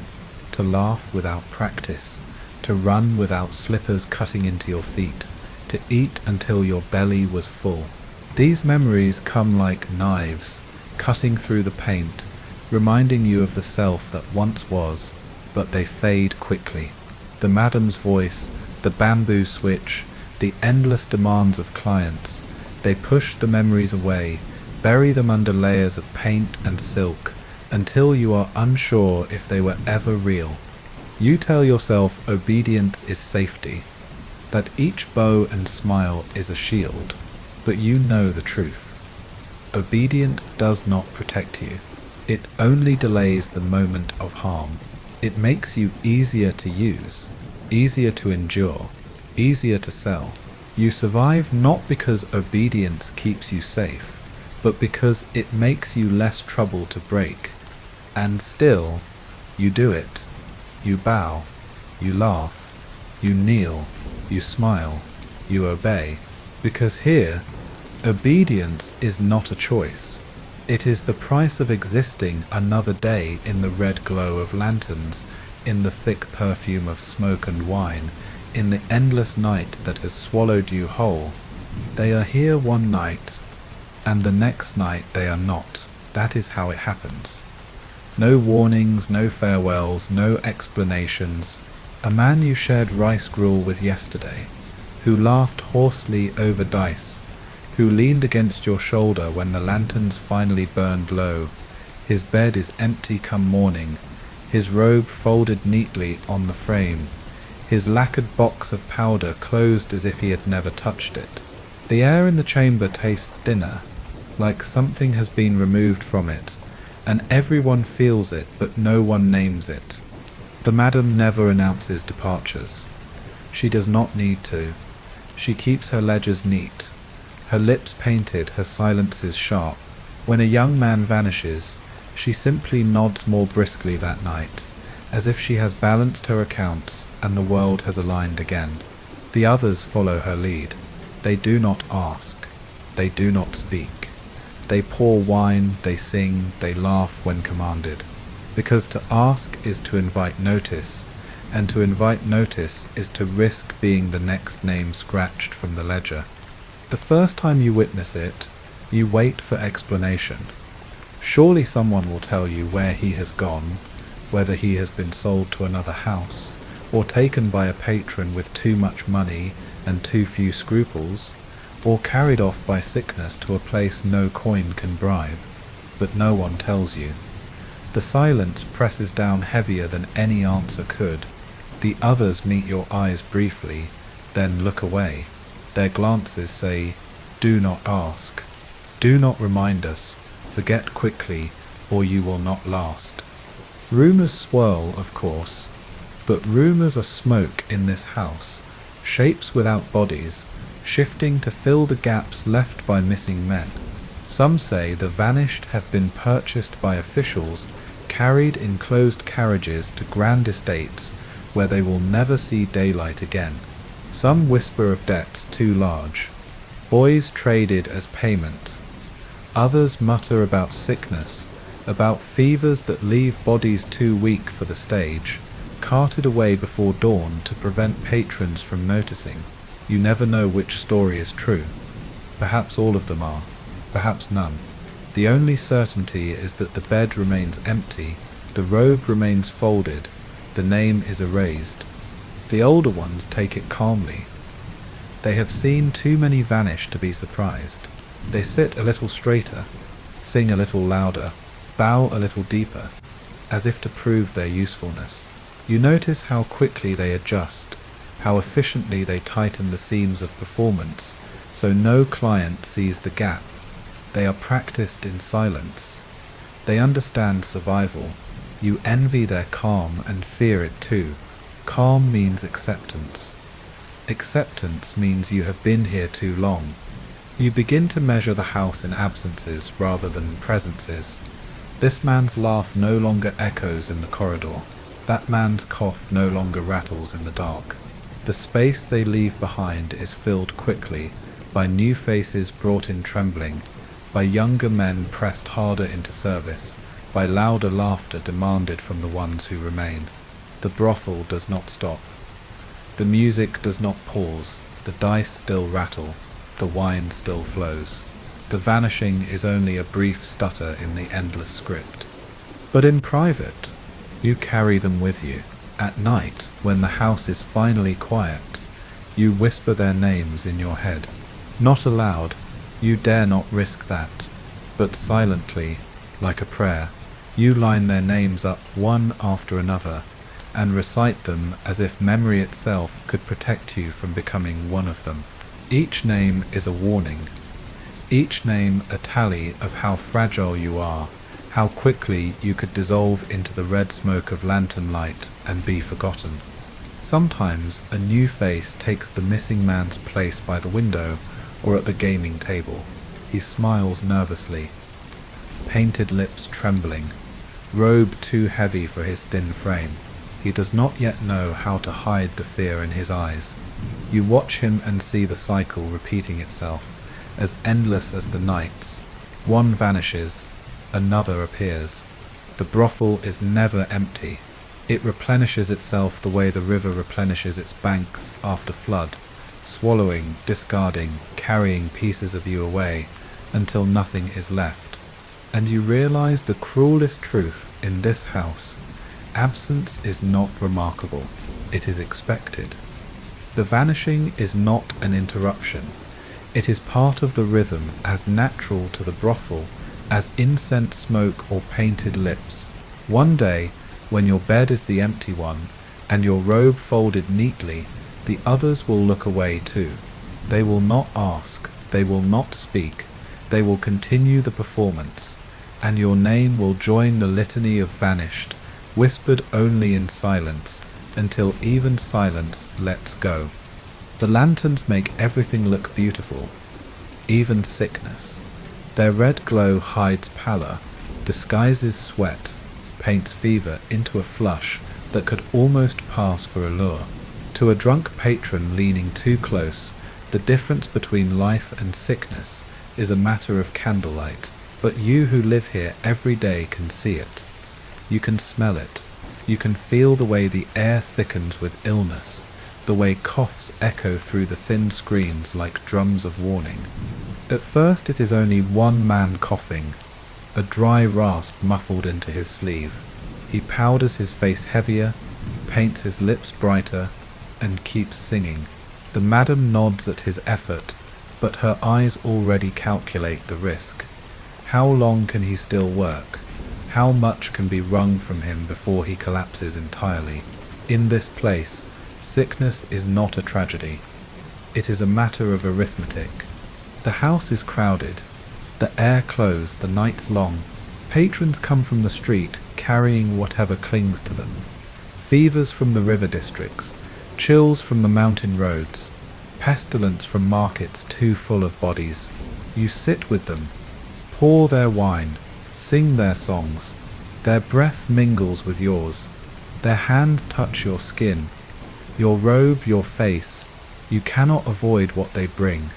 to laugh without practice, to run without slippers cutting into your feet, to eat until your belly was full. These memories come like knives, cutting through the paint, reminding you of the self that once was, but they fade quickly. The madam's voice, the bamboo switch, the endless demands of clients, they push the memories away, bury them under layers of paint and silk, until you are unsure if they were ever real. You tell yourself obedience is safety, that each bow and smile is a shield, but you know the truth. Obedience does not protect you. It only delays the moment of harm. It makes you easier to use, easier to endure, easier to sell. You survive not because obedience keeps you safe, but because it makes you less trouble to break. And still, you do it. You bow, you laugh, you kneel, you smile, you obey. Because here, obedience is not a choice. It is the price of existing another day in the red glow of lanterns, in the thick perfume of smoke and wine, in the endless night that has swallowed you whole. They are here one night, and the next night they are not. That is how it happens. No warnings, no farewells, no explanations. A man you shared rice gruel with yesterday, who laughed hoarsely over dice, who leaned against your shoulder when the lanterns finally burned low. His bed is empty come morning, his robe folded neatly on the frame, his lacquered box of powder closed as if he had never touched it. The air in the chamber tastes thinner, like something has been removed from it, and everyone feels it, but no one names it. The madam never announces departures. She does not need to. She keeps her ledgers neat, her lips painted, her silences sharp. When a young man vanishes, she simply nods more briskly that night, as if she has balanced her accounts and the world has aligned again. The others follow her lead. They do not ask. They do not speak. They pour wine, they sing, they laugh when commanded. Because to ask is to invite notice, and to invite notice is to risk being the next name scratched from the ledger. The first time you witness it, you wait for explanation. Surely someone will tell you where he has gone, whether he has been sold to another house, or taken by a patron with too much money and too few scruples, or carried off by sickness to a place no coin can bribe, but no one tells you. The silence presses down heavier than any answer could. The others meet your eyes briefly, then look away. Their glances say, "Do not ask. Do not remind us. Forget quickly, or you will not last." Rumors swirl, of course, but rumors are smoke in this house, shapes without bodies, shifting to fill the gaps left by missing men. Some say the vanished have been purchased by officials, carried in closed carriages to grand estates where they will never see daylight again. Some whisper of debts too large, boys traded as payment. Others mutter about sickness, about fevers that leave bodies too weak for the stage, carted away before dawn to prevent patrons from noticing. You never know which story is true. Perhaps all of them are, perhaps none. The only certainty is that the bed remains empty, the robe remains folded, the name is erased. The older ones take it calmly. They have seen too many vanish to be surprised. They sit a little straighter, sing a little louder, bow a little deeper, as if to prove their usefulness. You notice how quickly they adjust, how efficiently they tighten the seams of performance, so no client sees the gap. They are practiced in silence. They understand survival. You envy their calm and fear it too. Calm means acceptance. Acceptance means you have been here too long. You begin to measure the house in absences rather than presences. This man's laugh no longer echoes in the corridor. That man's cough no longer rattles in the dark. The space they leave behind is filled quickly by new faces brought in trembling, by younger men pressed harder into service, by louder laughter demanded from the ones who remain. The brothel does not stop. The music does not pause. The dice still rattle. The wine still flows. The vanishing is only a brief stutter in the endless script. But in private, you carry them with you. At night, when the house is finally quiet, you whisper their names in your head. Not aloud, you dare not risk that, but silently, like a prayer, you line their names up one after another, and recite them as if memory itself could protect you from becoming one of them. Each name is a warning. Each name a tally of how fragile you are, how quickly you could dissolve into the red smoke of lantern light and be forgotten. Sometimes a new face takes the missing man's place by the window or at the gaming table. He smiles nervously, painted lips trembling, robe too heavy for his thin frame. He does not yet know how to hide the fear in his eyes. You watch him and see the cycle repeating itself, as endless as the nights. One vanishes, another appears. The brothel is never empty. It replenishes itself the way the river replenishes its banks after flood, swallowing, discarding, carrying pieces of you away, until nothing is left. And you realize the cruelest truth in this house. Absence is not remarkable. It is expected. The vanishing is not an interruption. It is part of the rhythm, as natural to the brothel as incense smoke or painted lips. One day, when your bed is the empty one, and your robe folded neatly, the others will look away too. They will not ask, they will not speak, they will continue the performance, and your name will join the litany of vanished, whispered only in silence, until even silence lets go. The lanterns make everything look beautiful, even sickness. Their red glow hides pallor, disguises sweat, paints fever into a flush that could almost pass for a lure. To a drunk patron leaning too close, the difference between life and sickness is a matter of candlelight, but you who live here every day can see it. You can smell it. You can feel the way the air thickens with illness, the way coughs echo through the thin screens like drums of warning. At first it is only one man coughing, a dry rasp muffled into his sleeve. He powders his face heavier paints his lips brighter, and keeps singing. The madam nods at his effort, but her eyes already calculate the risk. How long can he still work? How much can be wrung from him before he collapses entirely? In this place, sickness is not a tragedy. It is a matter of arithmetic. The house is crowded. The air close, the nights long. Patrons come from the street, carrying whatever clings to them. Fevers from the river districts, chills from the mountain roads, pestilence from markets too full of bodies. You sit with them, pour their wine, sing their songs. Their breath mingles with yours. Their hands touch your skin, your robe, your face. You cannot avoid what they bring.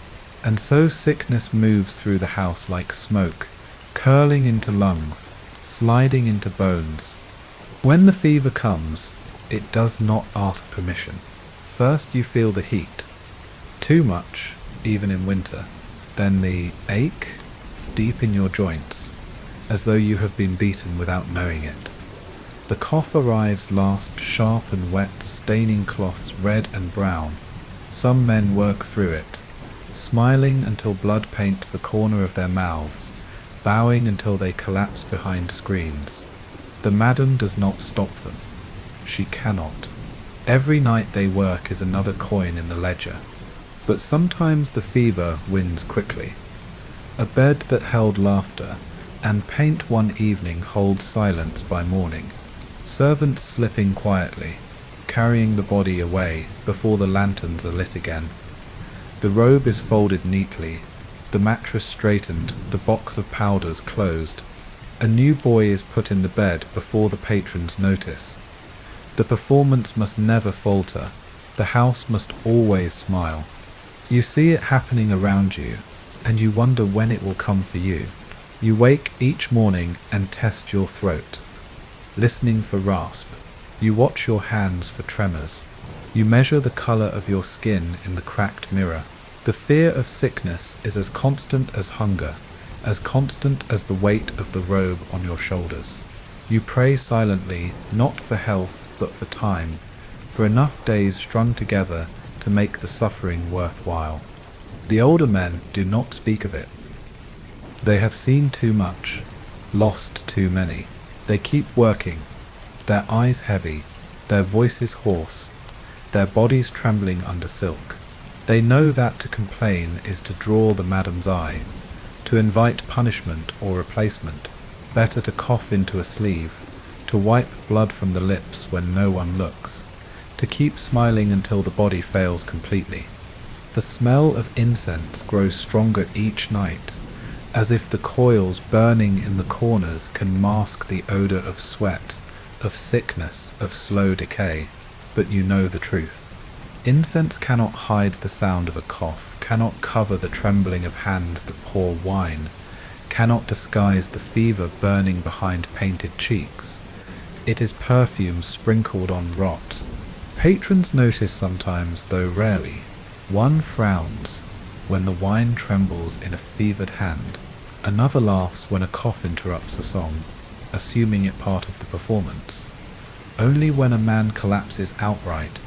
And so sickness moves through the house like smoke, curling into lungs, sliding into bones. When the fever comes, it does not ask permission. First you feel the heat, too much, even in winter. Then the ache, deep in your joints, as though you have been beaten without knowing it. The cough arrives last, sharp and wet, staining cloths red and brown. Some men work through it, smiling until blood paints the corner of their mouths, bowing until they collapse behind screens. The madam does not stop them. She cannot. Every night they work is another coin in the ledger. But sometimes the fever wins quickly. A bed that held laughter, and paint one evening holds silence by morning. Servants slipping quietly, carrying the body away before the lanterns are lit again. The robe is folded neatly, the mattress straightened, the box of powders closed. A new boy is put in the bed before the patrons notice. The performance must never falter. The house must always smile. You see it happening around you, and you wonder when it will come for you. You wake each morning and test your throat, listening for rasp. You watch your hands for tremors. You measure the color of your skin in the cracked mirror. The fear of sickness is as constant as hunger, as constant as the weight of the robe on your shoulders. You pray silently, not for health, but for time, for enough days strung together to make the suffering worthwhile. The older men do not speak of it. They have seen too much, lost too many. They keep working, their eyes heavy, their voices hoarse, their bodies trembling under silk. They know that to complain is to draw the madam's eye, to invite punishment or replacement. Better to cough into a sleeve, to wipe blood from the lips when no one looks, to keep smiling until the body fails completely. The smell of incense grows stronger each night, as if the coils burning in the corners can mask the odor of sweat, of sickness, of slow decay. But you know the truth. Incense cannot hide the sound of a cough, cannot cover the trembling of hands that pour wine, cannot disguise the fever burning behind painted cheeks. It is perfume sprinkled on rot. Patrons notice sometimes, though rarely. One frowns when the wine trembles in a fevered hand. Another laughs when a cough interrupts a song, assuming it part of the performance. Only when a man collapses outright,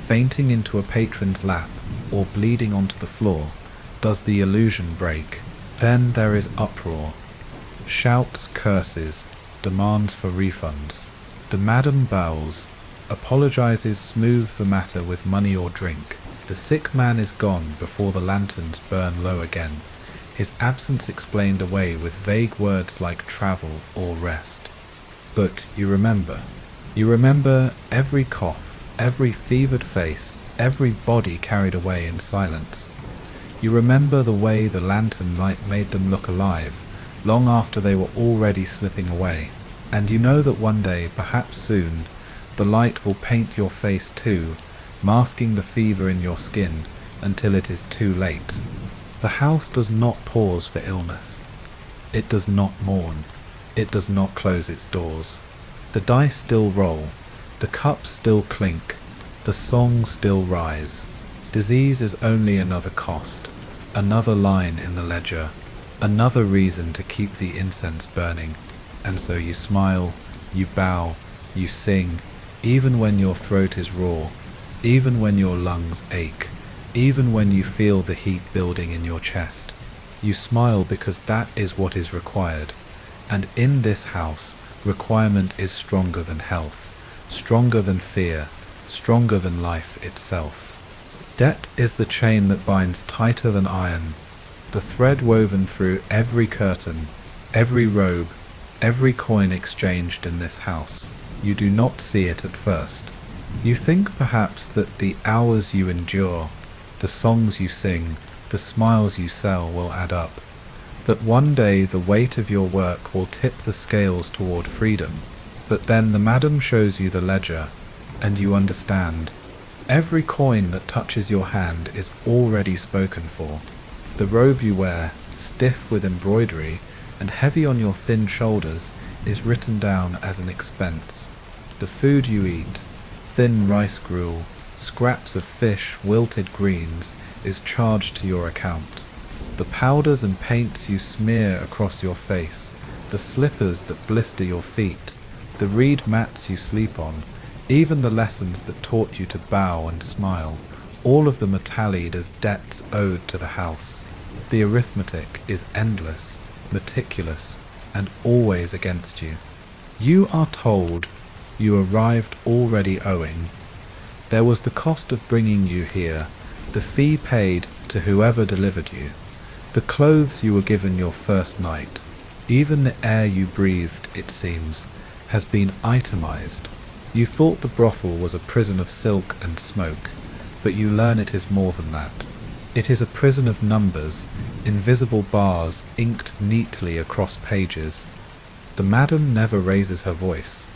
fainting into a patron's lap or bleeding onto the floor, does the illusion break. Then there is uproar. Shouts, curses, demands for refunds. The madam bows, apologizes, smooths the matter with money or drink. The sick man is gone before the lanterns burn low again, his absence explained away with vague words like travel or rest. But you remember every cough, every fevered face, every body carried away in silence. You remember the way the lantern light made them look alive, long after they were already slipping away. And you know that one day, perhaps soon, the light will paint your face too, masking the fever in your skin until it is too late. The house does not pause for illness. It does not mourn. It does not close its doors. The dice still roll. The cups still clink. The songs still rise. Disease is only another cost, another line in the ledger, another reason to keep the incense burning. And so you smile, you bow, you sing, even when your throat is raw, even when your lungs ache, even when you feel the heat building in your chest. You smile because that is what is required. And in this house, requirement is stronger than health, stronger than fear, stronger than life itself. Debt is the chain that binds tighter than iron, the thread woven through every curtain, every robe, every coin exchanged in this house. You do not see it at first. You think perhaps that the hours you endure, the songs you sing, the smiles you sell will add up, that one day the weight of your work will tip the scales toward freedom. But then the madam shows you the ledger, and you understand. Every coin that touches your hand is already spoken for. The robe you wear, stiff with embroidery and heavy on your thin shoulders, is written down as an expense. The food you eat, thin rice gruel, scraps of fish, wilted greens, is charged to your account. The powders and paints you smear across your face, the slippers that blister your feet, the reed mats you sleep on, even the lessons that taught you to bow and smile, all of them are tallied as debts owed to the house. The arithmetic is endless, meticulous, and always against you. You are told you arrived already owing. There was the cost of bringing you here, the fee paid to whoever delivered you, the clothes you were given your first night, even the air you breathed, it seems, has been itemized. You thought the brothel was a prison of silk and smoke, but you learn it is more than that. It is a prison of numbers, invisible bars inked neatly across pages. The madam never raises her voice.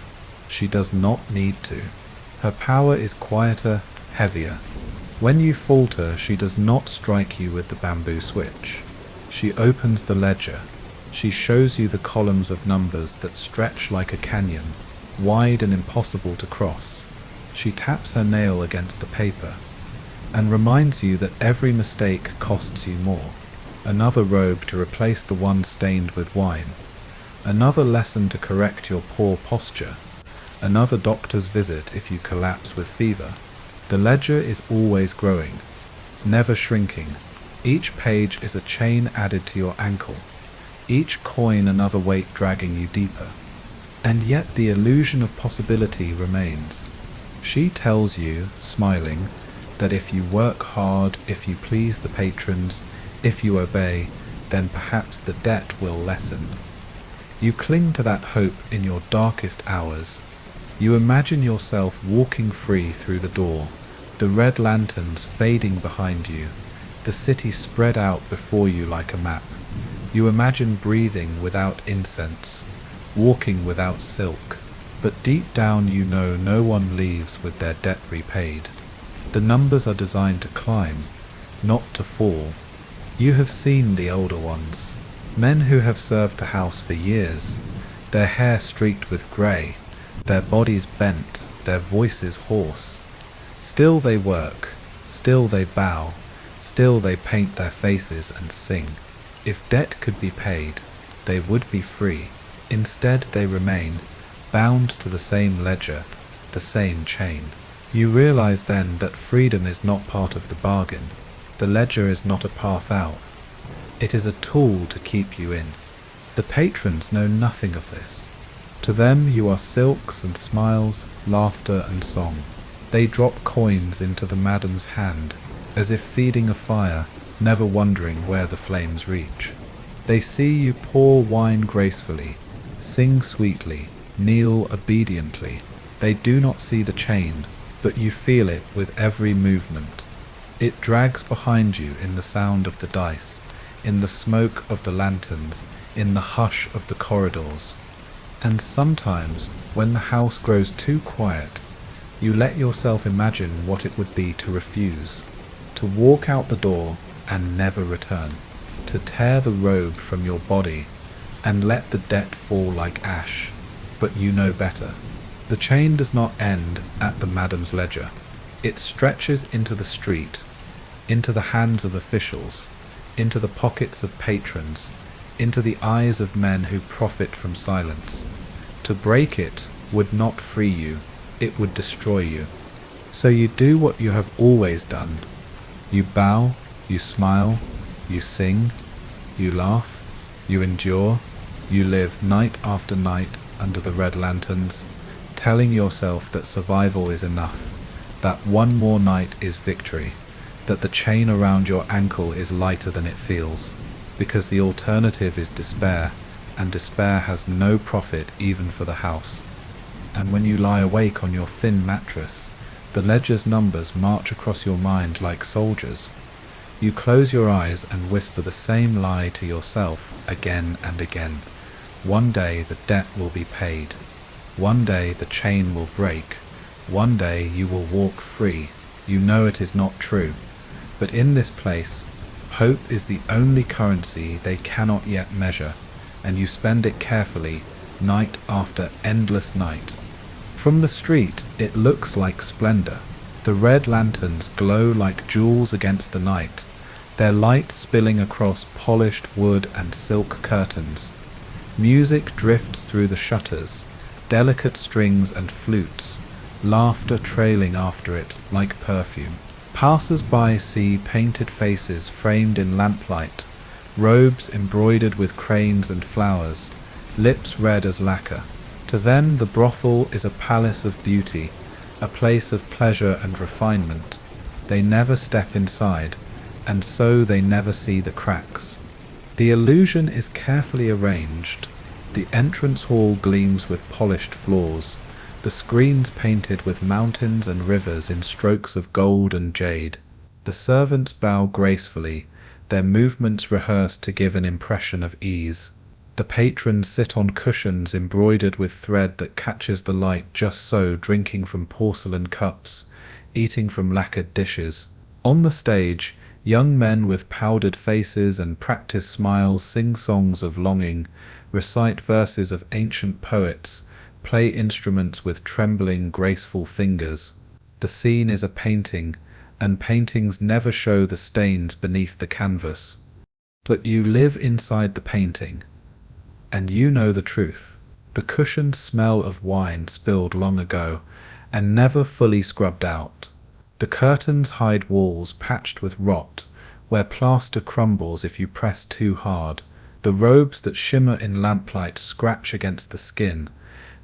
She does not need to. Her power is quieter, heavier. When you falter, she does not strike you with the bamboo switch. She opens the ledger. She shows you the columns of numbers that stretch like a canyon, wide and impossible to cross. She taps her nail against the paper and reminds you that every mistake costs you more. Another robe to replace the one stained with wine. Another lesson to correct your poor posture. Another doctor's visit if you collapse with fever. The ledger is always growing, never shrinking. Each page is a chain added to your ankle. Each coin another weight dragging you deeper. And yet the illusion of possibility remains. She tells you, smiling, that if you work hard, if you please the patrons, if you obey, then perhaps the debt will lessen. You cling to that hope in your darkest hours. You imagine yourself walking free through the door, the red lanterns fading behind you, the city spread out before you like a map. You imagine breathing without incense, walking without silk, but deep down you know no one leaves with their debt repaid. The numbers are designed to climb, not to fall. You have seen the older ones, men who have served the house for years, their hair streaked with grey, their bodies bent, their voices hoarse. Still they work, still they bow, still they paint their faces and sing. If debt could be paid, they would be free. Instead they remain, bound to the same ledger, the same chain. You realize then that freedom is not part of the bargain. The ledger is not a path out. It is a tool to keep you in. The patrons know nothing of this. To them you are silks and smiles, laughter and song. They drop coins into the madam's hand, as if feeding a fire, never wondering where the flames reach. They see you pour wine gracefully, sing sweetly, kneel obediently. They do not see the chain, but you feel it with every movement. It drags behind you in the sound of the dice, in the smoke of the lanterns, in the hush of the corridors. And sometimes, when the house grows too quiet, you let yourself imagine what it would be to refuse, to walk out the door and never return, to tear the robe from your body and let the debt fall like ash. But you know better. The chain does not end at the madam's ledger. It stretches into the street, into the hands of officials, into the pockets of patrons, into the eyes of men who profit from silence. To break it would not free you, it would destroy you. So you do what you have always done. You bow, you smile, you sing, you laugh, you endure, you live night after night under the red lanterns, telling yourself that survival is enough, that one more night is victory, that the chain around your ankle is lighter than it feels, because the alternative is despair, and despair has no profit even for the house. And when you lie awake on your thin mattress, the ledger's numbers march across your mind like soldiers. You close your eyes and whisper the same lie to yourself again and again. One day the debt will be paid. One day the chain will break. One day you will walk free. You know it is not true. But in this place, hope is the only currency they cannot yet measure, and you spend it carefully, night after endless night. From the street, it looks like splendor. The red lanterns glow like jewels against the night, their light spilling across polished wood and silk curtains. Music drifts through the shutters, delicate strings and flutes, laughter trailing after it like perfume. Passers-by see painted faces framed in lamplight, robes embroidered with cranes and flowers, lips red as lacquer. To them the brothel is a palace of beauty, a place of pleasure and refinement. They never step inside, and so they never see the cracks. The illusion is carefully arranged. The entrance hall gleams with polished floors, the screens painted with mountains and rivers in strokes of gold and jade. The servants bow gracefully, their movements rehearsed to give an impression of ease. The patrons sit on cushions embroidered with thread that catches the light just so, drinking from porcelain cups, eating from lacquered dishes. On the stage, young men with powdered faces and practiced smiles sing songs of longing, recite verses of ancient poets, play instruments with trembling, graceful fingers. The scene is a painting, and paintings never show the stains beneath the canvas. But you live inside the painting, and you know the truth. The cushions smell of wine spilled long ago, and never fully scrubbed out. The curtains hide walls patched with rot, where plaster crumbles if you press too hard. The robes that shimmer in lamplight scratch against the skin,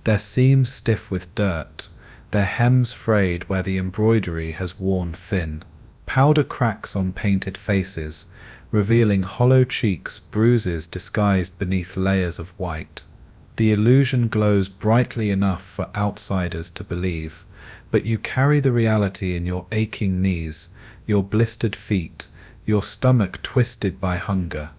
their seams stiff with dirt, their hems frayed where the embroidery has worn thin. Powder cracks on painted faces, revealing hollow cheeks, bruises disguised beneath layers of white. The illusion glows brightly enough for outsiders to believe, but you carry the reality in your aching knees, your blistered feet, your stomach twisted by hunger.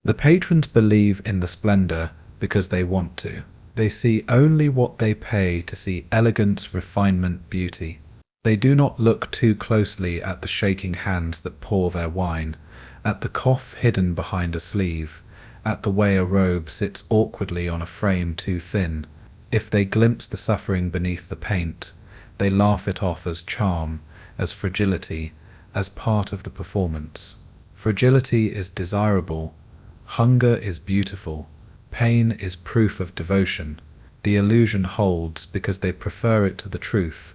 The patrons believe in the splendor because they want to. They see only what they pay to see: elegance, refinement, beauty. They do not look too closely at the shaking hands that pour their wine, at the cough hidden behind a sleeve, at the way a robe sits awkwardly on a frame too thin. If they glimpse the suffering beneath the paint, they laugh it off as charm, as fragility, as part of the performance. Fragility is desirable, hunger is beautiful, pain is proof of devotion. The illusion holds because they prefer it to the truth.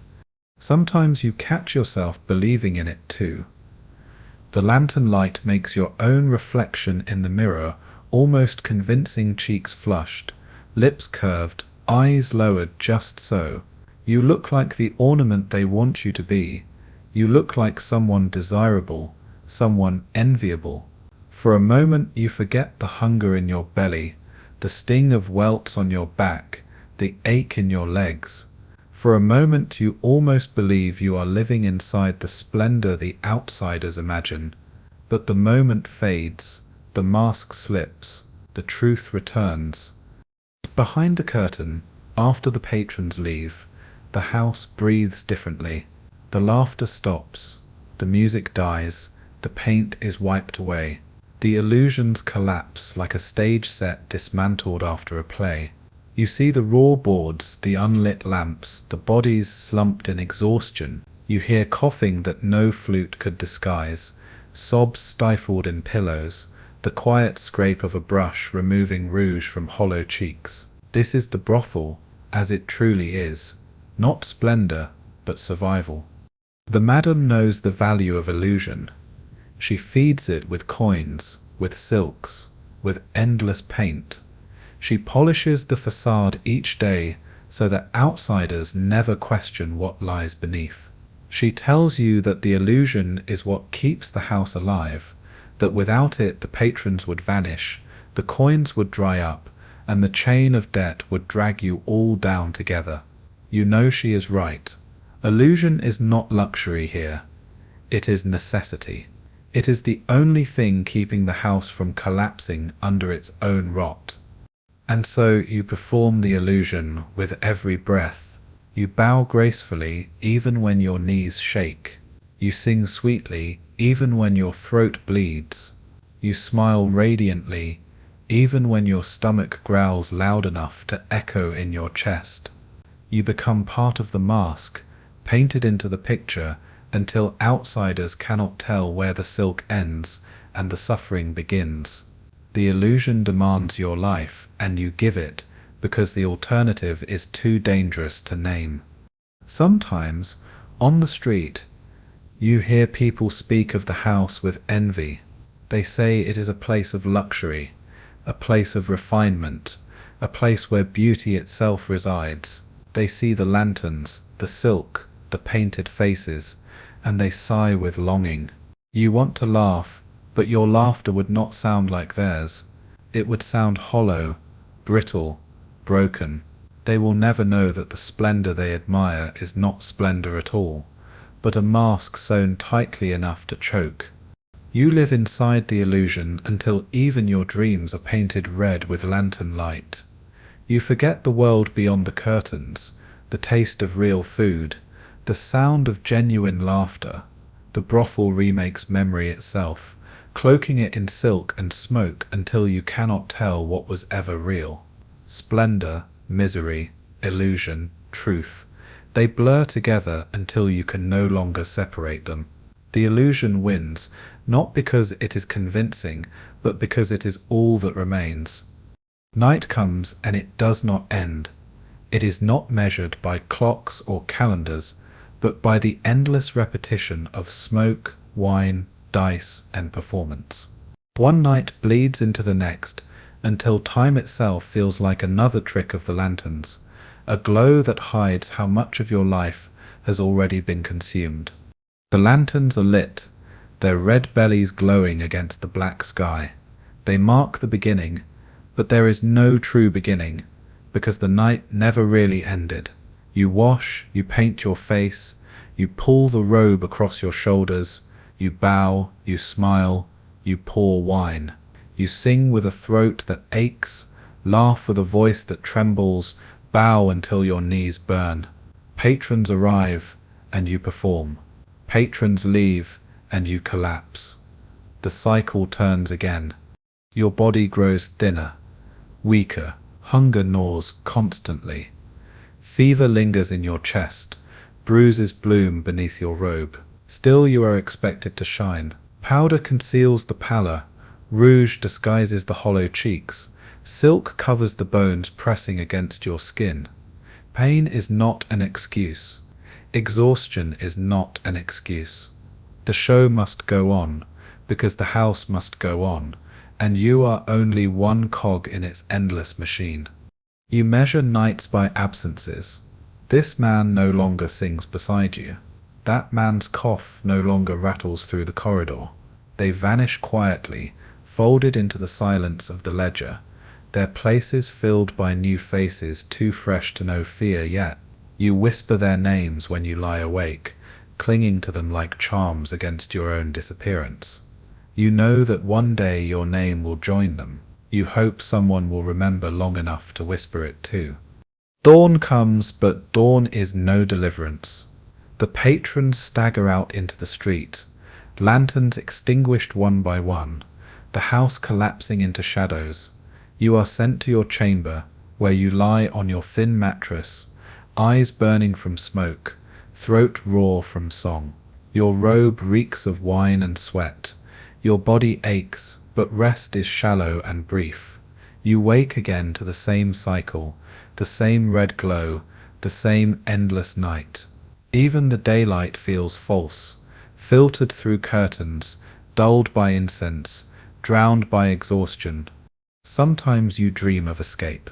Sometimes you catch yourself believing in it too. The lantern light makes your own reflection in the mirror almost convincing, cheeks flushed, lips curved, eyes lowered just so. You look like the ornament they want you to be. You look like someone desirable, someone enviable. For a moment you forget the hunger in your belly, the sting of welts on your back, the ache in your legs. For a moment you almost believe you are living inside the splendor the outsiders imagine. But the moment fades, the mask slips, the truth returns. Behind the curtain, after the patrons leave, the house breathes differently. The laughter stops, the music dies, the paint is wiped away. The illusions collapse like a stage set dismantled after a play. You see the raw boards, the unlit lamps, the bodies slumped in exhaustion. You hear coughing that no flute could disguise, sobs stifled in pillows, the quiet scrape of a brush removing rouge from hollow cheeks. This is the brothel, as it truly is. not splendor, but survival. The madam knows the value of illusion. She feeds it with coins, with silks, with endless paint. She polishes the facade each day so that outsiders never question what lies beneath. She tells you that the illusion is what keeps the house alive, that without it the patrons would vanish, the coins would dry up, and the chain of debt would drag you all down together. You know she is right. Illusion is not luxury here. It is necessity. It is the only thing keeping the house from collapsing under its own rot. And so you perform the illusion with every breath. You bow gracefully even when your knees shake. You sing sweetly even when your throat bleeds. You smile radiantly even when your stomach growls loud enough to echo in your chest. You become part of the mask, painted into the picture until outsiders cannot tell where the silk ends and the suffering begins. The illusion demands your life, and you give it, because the alternative is too dangerous to name. Sometimes, on the street, you hear people speak of the house with envy. They say it is a place of luxury, a place of refinement, a place where beauty itself resides. They see the lanterns, the silk, the painted faces, and they sigh with longing. You want to laugh, but your laughter would not sound like theirs. It would sound hollow, brittle, broken. They will never know that the splendor they admire is not splendor at all, but a mask sewn tightly enough to choke. You live inside the illusion until even your dreams are painted red with lantern light. You forget the world beyond the curtains, the taste of real food, the sound of genuine laughter. The brothel remakes memory itself, cloaking it in silk and smoke until you cannot tell what was ever real. Splendor, misery, illusion, truth. They blur together until you can no longer separate them. The illusion wins, not because it is convincing, but because it is all that remains. Night comes and it does not end. It is not measured by clocks or calendars, but by the endless repetition of smoke, wine, dice, and performance. One night bleeds into the next, until time itself feels like another trick of the lanterns, a glow that hides how much of your life has already been consumed. The lanterns are lit, their red bellies glowing against the black sky. They mark the beginning, but there is no true beginning, because the night never really ended. You wash, you paint your face, you pull the robe across your shoulders, you bow, you smile, you pour wine. You sing with a throat that aches, laugh with a voice that trembles, bow until your knees burn. Patrons arrive, and you perform. Patrons leave, and you collapse. The cycle turns again. Your body grows thinner, weaker, hunger gnaws constantly. Fever lingers in your chest, bruises bloom beneath your robe. Still you are expected to shine. Powder conceals the pallor, rouge disguises the hollow cheeks, silk covers the bones pressing against your skin. Pain is not an excuse. Exhaustion is not an excuse. The show must go on, because the house must go on, and you are only one cog in its endless machine. You measure nights by absences. This man no longer sings beside you. That man's cough no longer rattles through the corridor. They vanish quietly, folded into the silence of the ledger, their places filled by new faces too fresh to know fear yet. You whisper their names when you lie awake, clinging to them like charms against your own disappearance. You know that one day your name will join them. You hope someone will remember long enough to whisper it too. Dawn comes, but dawn is no deliverance. The patrons stagger out into the street, lanterns extinguished one by one, the house collapsing into shadows. You are sent to your chamber, where you lie on your thin mattress, eyes burning from smoke, throat raw from song. Your robe reeks of wine and sweat. Your body aches, but rest is shallow and brief. You wake again to the same cycle, the same red glow, the same endless night. Even the daylight feels false, filtered through curtains, dulled by incense, drowned by exhaustion. Sometimes you dream of escape.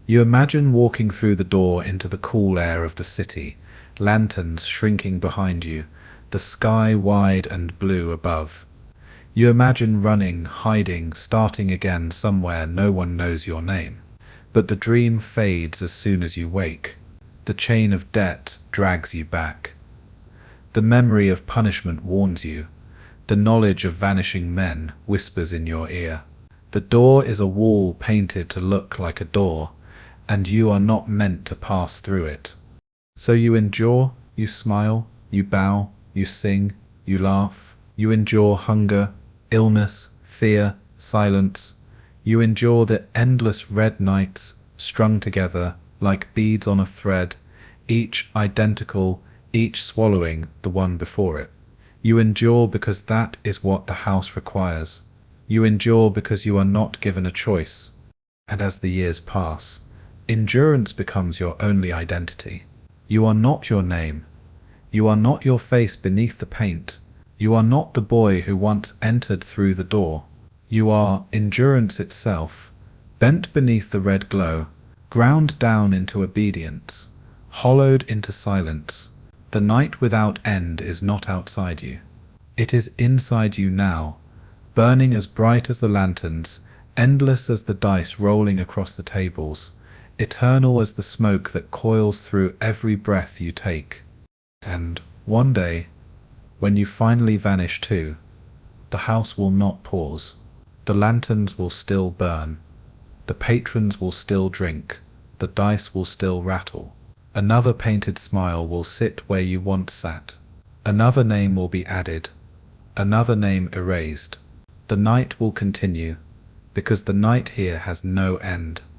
You imagine walking through the door into the cool air of the city, lanterns shrinking behind you, the sky wide and blue above. You imagine running, hiding, starting again somewhere no one knows your name. But the dream fades as soon as you wake. The chain of debt drags you back. The memory of punishment warns you. The knowledge of vanishing men whispers in your ear. The door is a wall painted to look like a door, and you are not meant to pass through it. So you endure, you smile, you bow, you sing, you laugh, you endure hunger, illness, fear, silence. You endure the endless red nights, strung together like beads on a thread, each identical, each swallowing the one before it. You endure because that is what the house requires. You endure because you are not given a choice. And as the years pass, endurance becomes your only identity. You are not your name. You are not your face beneath the paint. You are not the boy who once entered through the door. You are endurance itself, bent beneath the red glow, ground down into obedience, hollowed into silence. The night without end is not outside you. It is inside you now, burning as bright as the lanterns, endless as the dice rolling across the tables, eternal as the smoke that coils through every breath you take. And one day, when you finally vanish too, the house will not pause. The lanterns will still burn. The patrons will still drink. The dice will still rattle. Another painted smile will sit where you once sat. Another name will be added. Another name erased. The night will continue, because the night here has no end.